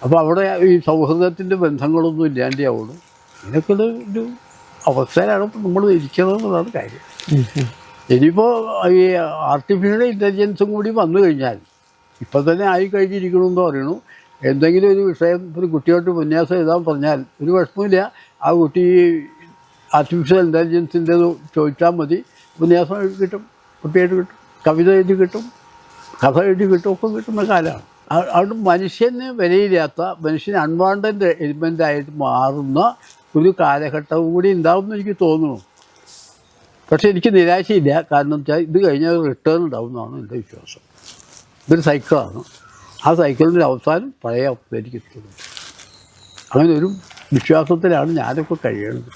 അപ്പോൾ അവിടെ ഈ സൗഹൃദത്തിൻ്റെ ബന്ധങ്ങളൊന്നും ഇല്ലാണ്ടാവുള്ളൂ. ഇതിനൊക്കെ ഒരു അവസ്ഥയിലാണ് നമ്മൾ ഇരിക്കുന്നതെന്നുള്ളതാണ് കാര്യം. ഇനിയിപ്പോൾ ഈ ആർട്ടിഫിഷ്യൽ ഇൻ്റലിജൻസും കൂടി വന്നു കഴിഞ്ഞാൽ, ഇപ്പം തന്നെ ആയി കഴിഞ്ഞിരിക്കണമെന്ന് പറയണു. എന്തെങ്കിലും ഒരു വിഷയം ഒരു കുട്ടിയോട്ട് ഉപന്യാസം എഴുതാൻ പറഞ്ഞാൽ ഒരു വിഷമമില്ല, ആ കുട്ടി ആർട്ടിഫിഷ്യൽ ഇൻ്റലിജൻസിൻ്റെ ചോദിച്ചാൽ മതി, ഉപന്യാസം എഴുതി കിട്ടും, കുട്ടിയായിട്ട് കിട്ടും, കവിത എഴുതി കിട്ടും, കഥ എഴുതി കിട്ടും, ഒക്കെ കിട്ടുന്ന കാലമാണ്. അതുകൊണ്ട് മനുഷ്യന് വിലയില്ലാത്ത, മനുഷ്യന് അൺവാണ്ടഡ് എലിമെൻ്റായിട്ട് മാറുന്ന ഒരു കാലഘട്ടവും കൂടി ഉണ്ടാവുമെന്ന് എനിക്ക് തോന്നുന്നു. പക്ഷേ എനിക്ക് നിരാശയില്ല. കാരണം വെച്ചാൽ ഇത് കഴിഞ്ഞാൽ റിട്ടേൺ ഉണ്ടാവും എന്നാണ് എൻ്റെ വിശ്വാസം. ഇതൊരു സൈക്കിളാണ്. ആ സൈക്കിളിൻ്റെ അവസാനം പഴയ അവസ്ഥയിലേക്ക് എത്തുന്നു. അങ്ങനെ ഒരു വിശ്വാസത്തിലാണ് ഞാനൊക്കെ കഴിയുന്നത്.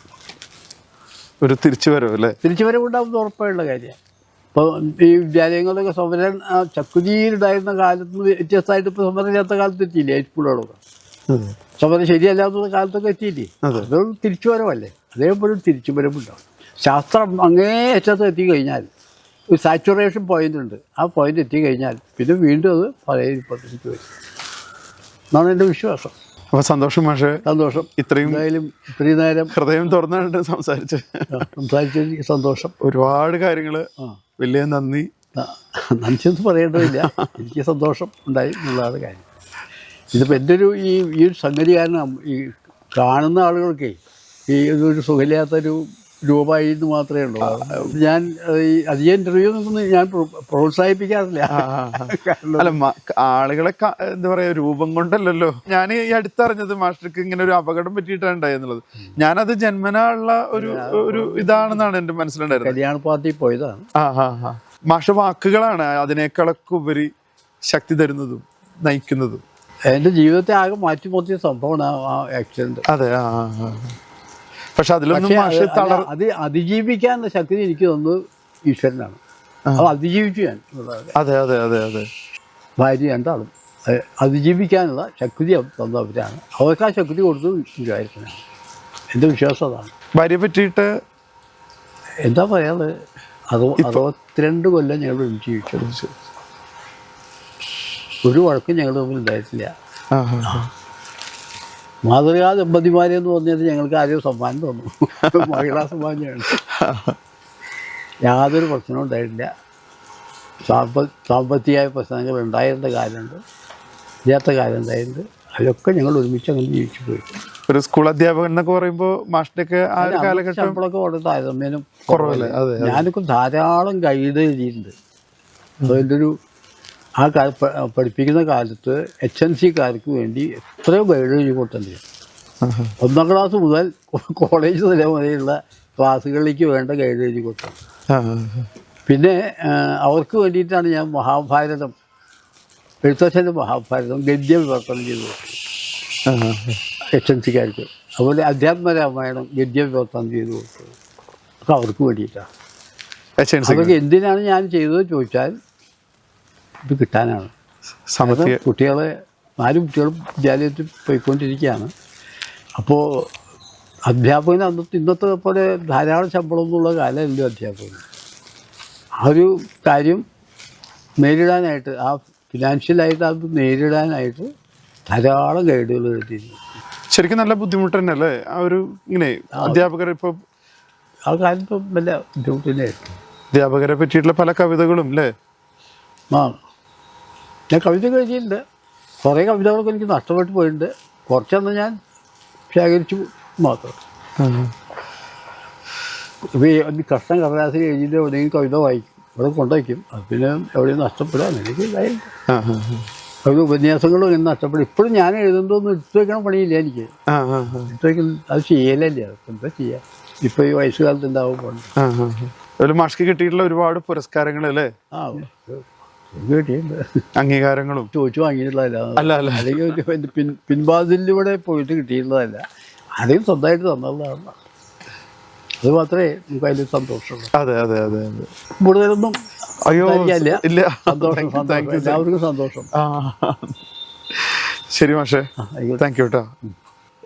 ഒരു തിരിച്ചുവരവ് അല്ലേ? തിരിച്ചുവരവുണ്ടാവുന്ന ഉറപ്പായുള്ള കാര്യമാണ്. ഇപ്പോൾ ഈ വിദ്യാലയങ്ങളിലൊക്കെ സമരം ചക്കുതിയിലുണ്ടായിരുന്ന കാലത്ത് വ്യത്യസ്തമായിട്ട് ഇപ്പോൾ സമരം ഇല്ലാത്ത കാലത്ത് എത്തിയില്ലേ? ഹൈസ്കൂളുകളൊക്കെ സമരം ശരിയല്ലാത്ത കാലത്തൊക്കെ എത്തിയില്ലേ? അതൊരു തിരിച്ചുവരവല്ലേ? അതേപോലെ ഒരു തിരിച്ചുവരവുണ്ടാവും. ശാസ്ത്രം അങ്ങേയറ്റത്ത് എത്തിക്കഴിഞ്ഞാൽ ഒരു സാച്ചുറേഷൻ പോയിൻ്റ് ഉണ്ട്. ആ പോയിൻ്റ് എത്തിക്കഴിഞ്ഞാൽ പിന്നെ വീണ്ടും അത് പഴയ രൂപത്തിലേക്ക് വരും എന്നാണ് എൻ്റെ വിശ്വാസം. അപ്പോൾ സന്തോഷം മാഷേ. സന്തോഷം. ഇത്രയും നേരം ഹൃദയം തുറന്നിട്ട് സംസാരിച്ചതിന് സന്തോഷം. ഒരുപാട് കാര്യങ്ങൾ. വലിയ നന്ദി. നന്ദിയൊന്നും പറയേണ്ടതില്ല. എനിക്ക് സന്തോഷം ഉണ്ടായി എന്നുള്ളതാണ് കാര്യം. ഇതിപ്പോൾ എൻ്റെ ഈ സംഗതി കാരണം ഈ കാണുന്ന ആളുകൾക്ക് ഈ ഒരു സുഖമില്ലാത്തൊരു രൂപമായി എന്ന് മാത്രമേ ഉള്ളൂ. ഞാൻ ഈ അധികം ഇൻ്റർവ്യൂ നിൽക്കുന്നത് ഞാൻ പ്രോത്സാഹിപ്പിക്കാറില്ല. അല്ല, ആളുകളെ എന്താ പറയാ, രൂപം കൊണ്ടല്ലല്ലോ. ഞാൻ ഈ അടുത്തറിഞ്ഞത് മാസ്റ്റർക്ക് ഇങ്ങനെ ഒരു അപകടം പറ്റിയിട്ടാണ് ഉണ്ടായെന്നുള്ളത്. ഞാനത് ജന്മനാ ഉള്ള ഒരു ഇതാണെന്നാണ് എൻ്റെ മനസ്സിലുണ്ടായിരുന്നത്. കല്യാണ പാർട്ടി പോയതാണ്. മാഷ വാക്കുകളാണ് അതിനേക്കാളൊക്കെ ഉപരി ശക്തി തരുന്നതും നയിക്കുന്നതും. എൻ്റെ ജീവിതത്തെ ആകെ മാറ്റിമറിച്ച സംഭവമാണ് ആ ആക്സിഡന്റ്. അതെ. പക്ഷെ അതിലൊന്നും അത് അതിജീവിക്കാനുള്ള ശക്തി എനിക്ക് തന്നത് ഈശ്വരനാണ്. അത് അതിജീവിച്ചു ഞാൻ. അതെ അതെ അതെ അതെ. ഭാര്യ രണ്ടാളും അതിജീവിക്കാനുള്ള ശക്തി തന്നവരാണ്. അവർക്ക് ആ ശക്തി കൊടുത്തത് ഗുരുവായൂരപ്പനാണ്. എൻ്റെ വിശ്വാസം അതാണ്. ഭാര്യയെ പറ്റിയിട്ട് എന്താ പറയാറ്, 62 കൊല്ലം ഞങ്ങൾ ജീവിച്ചു. ഒരു വഴക്കും ഞങ്ങൾ തമ്മിൽ ഉണ്ടായിട്ടില്ല. മാതൃകാ ദമ്പതിമാരെന്ന് പറഞ്ഞത് ഞങ്ങൾക്ക് ആദ്യം സമ്മാനം തന്നു. മഹിളാ സമ്മാനമാണ്. യാതൊരു പ്രശ്നവും ഉണ്ടായിട്ടില്ല. സാമ്പത്തികമായ പ്രശ്നങ്ങൾ ഉണ്ടായിരുന്ന കാലമുണ്ട്, ഇല്ലാത്ത കാലം ഉണ്ടായിട്ടുണ്ട്. അതിലൊക്കെ ഞങ്ങൾ ഒരുമിച്ച് അങ്ങനെ ജീവിച്ചു പോയി. ഒരു സ്കൂൾ അധ്യാപകൻ എന്നൊക്കെ പറയുമ്പോൾ മാഷിൻ്റെയൊക്കെ ആ ഒരു കാലഘട്ടം ശമ്പളമൊക്കെ വളരെ താരതമ്യം കുറവല്ലേ? ഞാനൊക്കെ ധാരാളം ഗൈഡ് എഴുതിയിട്ടുണ്ട്. അതിൻ്റെ ഒരു ആ പഠിപ്പിക്കുന്ന കാലത്ത് HNC-കാർക്ക് വേണ്ടി എത്രയോ ഗൈഡ് എഴുതി കൊടുത്തിട്ടുണ്ട്. 1ാം ക്ലാസ് മുതൽ കോളേജ് നില വരെയുള്ള ക്ലാസ്സുകളിലേക്ക് വേണ്ട ഗൈഡ് എഴുതി കൊടുത്തത്. പിന്നെ അവർക്ക് വേണ്ടിയിട്ടാണ് ഞാൻ മഹാഭാരതം, എഴുത്തച്ഛൻ്റെ മഹാഭാരതം ഗദ്യ വിവർത്തനം ചെയ്തു കൊടുത്തത് HNC-കാർക്ക്. അതുപോലെ അധ്യാത്മരാമായണം ഗദ്യ വിവർത്തനം ചെയ്തു കൊടുത്തത് ഒക്കെ അവർക്ക് വേണ്ടിയിട്ടാണ്. അതൊക്കെ എന്തിനാണ് ഞാൻ ചെയ്തത് ചോദിച്ചാൽ ഇത് കിട്ടാനാണ്. സാമ്പത്തിക കുട്ടികളെ 4 കുട്ടികളും വിദ്യാലയത്തിൽ പോയിക്കൊണ്ടിരിക്കുകയാണ്. അപ്പോൾ അധ്യാപകന് ഇന്നത്തെ പോലെ ധാരാളം ശമ്പളം എന്നുള്ള കാലമല്ലോ അധ്യാപകന്. ആ ഒരു കാര്യം നേരിടാനായിട്ട്, ആ ഫിനാൻഷ്യലായിട്ട് അത് നേരിടാനായിട്ട് ധാരാളം ഗൈഡുകൾ എഴുതിയിരുന്നു. ശരിക്കും നല്ല ബുദ്ധിമുട്ട് തന്നെ അല്ലേ ആ ഒരു ഇങ്ങനെ അധ്യാപകർ ഇപ്പൊ ആ കാലം ഇപ്പം വല്ല ബുദ്ധിമുട്ടില്ലായിരുന്നു. അധ്യാപകരെ പറ്റിയിട്ടുള്ള പല കവിതകളും അല്ലേ? ആ, ഞാൻ കവിത എഴുതിയിട്ടുണ്ട്. കുറേ കവിതകളൊക്കെ എനിക്ക് നഷ്ടപ്പെട്ട് പോയിട്ടുണ്ട്. കുറച്ചൊന്നും ഞാൻ ശേഖരിച്ചു മാത്രം. ഇപ്പോൾ ഈ കഷ്ണം കടലാസിൽ എഴുതിയിട്ട് എവിടെയെങ്കിലും കവിത വായിക്കും, ഇവിടെ കൊണ്ടുവയ്ക്കും. അത് പിന്നെ എവിടെയും നഷ്ടപ്പെടാൻ എനിക്ക് ഇതായില്ല. അത് ഉപന്യാസങ്ങളും ഇങ്ങനെ നഷ്ടപ്പെടും. ഇപ്പോഴും ഞാൻ എഴുതുന്നതൊന്നും എടുത്തു വയ്ക്കണ പണിയില്ല എനിക്ക്. എടുത്തു വയ്ക്കുന്ന അത് ചെയ്യലല്ലേ, എന്താ ചെയ്യാം. ഇപ്പോൾ ഈ വയസ്സുകാലത്ത് ഉണ്ടാവും പോകണം. മാഷ്ക്ക് കിട്ടിയിട്ടുള്ള ഒരുപാട് പുരസ്കാരങ്ങൾ അല്ലേ? ആ, കിട്ടിയിട്ടുണ്ട്. അംഗീകാരങ്ങളും ചോദിച്ചു വാങ്ങിയിട്ടുള്ളതല്ല, അല്ല അല്ല അല്ലെങ്കിൽ പിൻവാതിലൂടെ പോയിട്ട് കിട്ടിയിട്ടുള്ളതല്ല. ആരെയും സ്വന്തമായിട്ട് തന്നുള്ളതാണ്. അത് മാത്രമേ നമുക്ക് അതിൽ സന്തോഷമുള്ളൂ. അതെ അതെ അതെ അതെ. കൂടുതലൊന്നും അയ്യോ ഇല്ല. സന്തോഷം, എല്ലാവർക്കും സന്തോഷം. ശരി മാഷേ, താങ്ക് യു കേട്ടോ.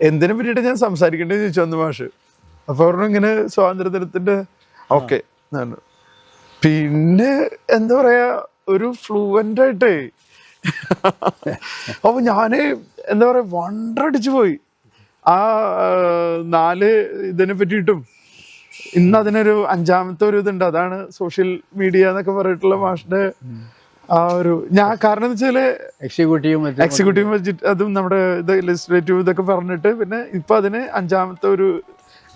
എന്തിനെ പറ്റിയിട്ട് ഞാൻ സംസാരിക്കേണ്ടത് ചോദിച്ചു വന്നു മാഷ്. അപ്പൊ പറഞ്ഞു ഇങ്ങനെ സ്വാതന്ത്ര്യദിനത്തിന്റെ ഓക്കെ. പിന്നെ എന്താ പറയാ, ഒരു ഫ്ലുവൻ്റ് ആയിട്ട് അപ്പൊ ഞാന് എന്താ പറയാ വണ്ടടിച്ചു പോയി. ആ 4 ഇതിനെ പറ്റിയിട്ടും ഇന്ന് അതിനൊരു 5ാമത്തെ ഒരു ഇതുണ്ട്. അതാണ് സോഷ്യൽ മീഡിയ എന്നൊക്കെ പറഞ്ഞിട്ടുള്ള മാഷിന്റെ ആ ഒരു കാരണം എന്ന് വെച്ചാല് എക്സിക്യൂട്ടീവ് ബഡ്ജറ്റ് അതും നമ്മുടെ ഇത് ലെജിസ്ലേറ്റീവ് ഇതൊക്കെ പറഞ്ഞിട്ട് പിന്നെ ഇപ്പൊ അതിന് 5ാമത്തെ ഒരു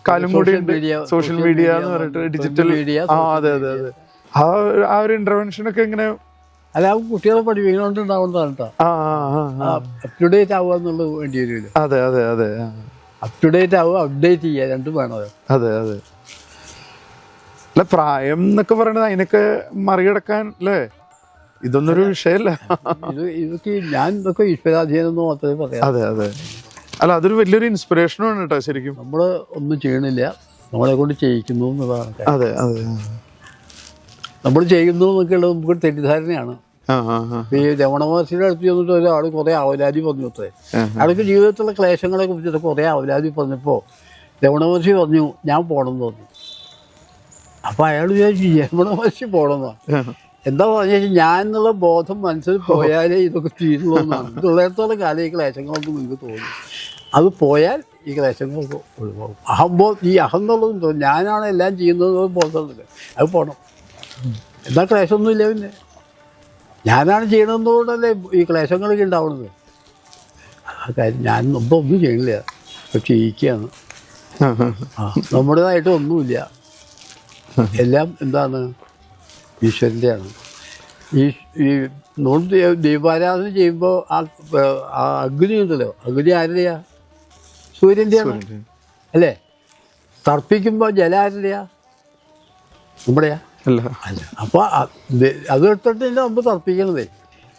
കാലം കൂടി ഉണ്ട്, സോഷ്യൽ മീഡിയ എന്ന് പറഞ്ഞിട്ട് ഡിജിറ്റൽ. ആ അതെ അതെ അതെ. ആ ഒരു ഇന്റർവെൻഷൻ ഒക്കെ ഇങ്ങനെ അല്ല കുട്ടികളെ പഠിപ്പിക്കണോണ്ടുണ്ടാവുന്നതാണ് കേട്ടോ. അപ് ടു ഡേറ്റ് ആവുക എന്നുള്ളത് വേണ്ടി വരുമല്ലോ. അതെ അതെ അതെ. അപ് ടു ഡേറ്റ് ആവുക, അപ്ഡേറ്റ് ചെയ്യുക, രണ്ടും വേണമല്ലോ. അതെ അതെ. അല്ല പ്രായം എന്നൊക്കെ പറയണത് അതിനൊക്കെ മറികടക്കാൻ അല്ലേ, ഇതൊന്നൊരു വിഷയമല്ല. ഇതൊക്കെ ഞാൻ ഇതൊക്കെ ഈശ്വരാധീനം എന്ന് മാത്രമേ പറയാം. അതെ അതെ. അല്ല അതൊരു വലിയൊരു ഇൻസ്പിറേഷനാണ് കേട്ടോ ശരിക്കും. നമ്മൾ ഒന്നും ചെയ്യണില്ല, നമ്മളെ കൊണ്ട് ചെയ്യിക്കുന്നു എന്നുള്ളതാണ്. അതെ അതെ. നമ്മൾ ചെയ്യുന്നു എന്നൊക്കെയുള്ളത് നമുക്കൊരു തെറ്റിദ്ധാരണയാണ്. ഈ രമണ മഹർഷിയുടെ അടുത്ത് ചെന്നിട്ട് ഒരാൾ കുറേ അവലാതി പറഞ്ഞു അത്രേ. അയാൾക്ക് ജീവിതത്തിലുള്ള ക്ലേശങ്ങളെ കുറിച്ചിട്ട് കുറേ അവലാതി പറഞ്ഞപ്പോൾ രമണ മഹർഷി പറഞ്ഞു ഞാൻ പോകണമെന്ന് പറഞ്ഞു. അപ്പോൾ അയാൾ വിചാരിച്ചു രമണ മഹർഷി പോകണമെന്നാണ്. എന്താ പറഞ്ഞാൽ ഞാൻ എന്നുള്ള ബോധം മനസ്സിൽ പോയാലേ ഇതൊക്കെ തീരുള്ളൂ എന്നാണ്. ഇതുള്ളിടത്തോളം കാലം ഈ ക്ലേശങ്ങളൊന്നും നിങ്ങൾക്ക് തോന്നും. അത് പോയാൽ ഈ ക്ലേശങ്ങളൊക്കെ ഒഴിവാകും. ഈ അഹം എന്നുള്ളതും തോന്നും, ഞാനാണ് എല്ലാം ചെയ്യുന്നത് ബോധമില്ല. അത് പോകണം. എന്താ ക്ലേശമൊന്നുമില്ല. പിന്നെ ഞാനാണ് ചെയ്യണമെന്നുകൊണ്ടല്ലേ ഈ ക്ലേശങ്ങളൊക്കെ ഉണ്ടാവുന്നത്. ആ കാര്യം ഞാൻ ഒന്നും ചെയ്യണില്ല, ഇപ്പം ചെയ്യിക്കുകയാണ്. നമ്മുടേതായിട്ട് ഒന്നുമില്ല, എല്ലാം എന്താണ് ഈശ്വരൻ്റെയാണ്. ഈ ദീപാരാധന ചെയ്യുമ്പോൾ ആ അഗ്നി ഉണ്ടല്ലോ, അഗ്നി ആരുടെയാ? സൂര്യൻ്റെയാണ് അല്ലേ? തർപ്പിക്കുമ്പോൾ ജലം ആരുടെയാ? നമ്മുടെയാ? അല്ല. അപ്പോൾ അത് എടുത്തിട്ടില്ല നമ്മൾ തർപ്പിക്കണതേ.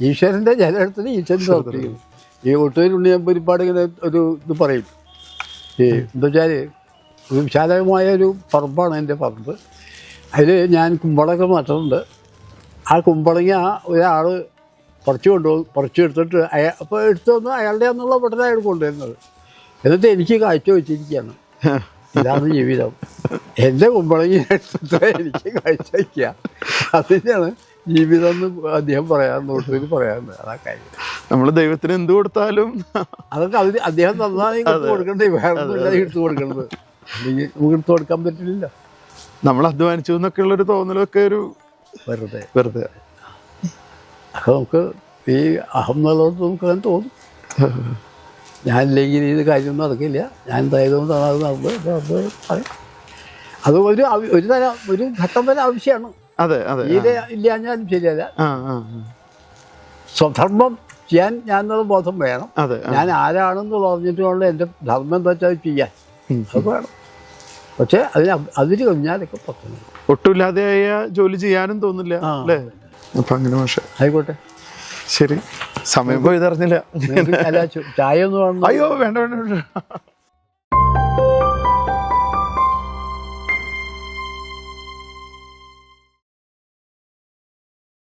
ഈശ്വരൻ്റെ ജലം എടുത്തിട്ട് ഈശ്വരൻ തർപ്പിക്കണം. ഈ ഒട്ടൂരുണ്ണി ഒരുപാട് ഇങ്ങനെ ഒരു ഇത് പറയും. ഈ എന്താ വെച്ചാൽ ഒരു വിശാലമായ ഒരു പറമ്പാണ് എൻ്റെ പറമ്പ്. അതിൽ ഞാൻ കുമ്പളൊക്കെ നട്ടിട്ടുണ്ട്. ആ കുമ്പളങ്ങ ഒരാൾ പറിച്ചെടുത്തിട്ട് അപ്പോൾ എടുത്തു വന്ന് അയാളുടെ എന്നുള്ള പെട്ടെന്ന് അയാൾ കൊണ്ടുവരുന്നത്. എന്നിട്ട് എനിക്ക് കാഴ്ച വെച്ചിരിക്കുകയാണ്. ഇതാണ് ജീവിതം. എൻ്റെ കുമ്പളങ്ങി എടുത്തിട്ട് എനിക്ക് കാഴ്ച വയ്ക്കുക, അതിനാണ് ജീവിതം എന്ന് അദ്ദേഹം പറയാറുണ്ട്, പറയാറുണ്ട്. അതാ കാര്യം. നമ്മൾ ദൈവത്തിന് എന്ത് കൊടുത്താലും അതൊക്കെ അദ്ദേഹം തന്നാലും കൊടുക്കണ്ടേ, വേറെ എടുത്തു കൊടുക്കണത്. അല്ലെങ്കിൽ നമുക്ക് എടുത്തു കൊടുക്കാൻ പറ്റില്ല. നമ്മൾ അധ്വാനിച്ചു എന്നൊക്കെ ഉള്ളൊരു തോന്നലൊക്കെ ഒരു വെറുതെ വെറുതെ. അതൊക്കെ നമുക്ക് ഈ അഹം എന്നുള്ളത് നമുക്ക് അങ്ങനെ തോന്നും. ഞാനില്ലെങ്കിൽ ഇത് കാര്യമൊന്നും നടക്കില്ല, ഞാൻ എന്തായതുകൊണ്ടാണ് അത് നടന്നത് പറയും. അത് ഒരു തരം ഒരു ഘട്ടം വരെ ആവശ്യമാണ്. അതെ അതെ. തീരെ ഇല്ലാഞ്ഞാലും ശരിയല്ല. സ്വധർമ്മം ചെയ്യാൻ ഞാനെന്നുള്ള ബോധം വേണം. ഞാൻ ആരാണെന്ന് പറഞ്ഞിട്ട് കൊണ്ട് എൻ്റെ ധർമ്മം എന്താ വെച്ചാൽ ചെയ്യാൻ അത് വേണം. പക്ഷെ അതിന് കഴിഞ്ഞാലൊക്കെ പറ്റുന്നു. ഒട്ടുമില്ലാതെയായ ജോലി ചെയ്യാനും തോന്നില്ല അല്ലേ? അപ്പൊ അങ്ങനെ പക്ഷെ ആയിക്കോട്ടെ. ശരി, സമയം പോയി അറിഞ്ഞില്ല. ചായ ഒന്നും അയ്യോ വേണ്ട വേണ്ട വേണ്ട.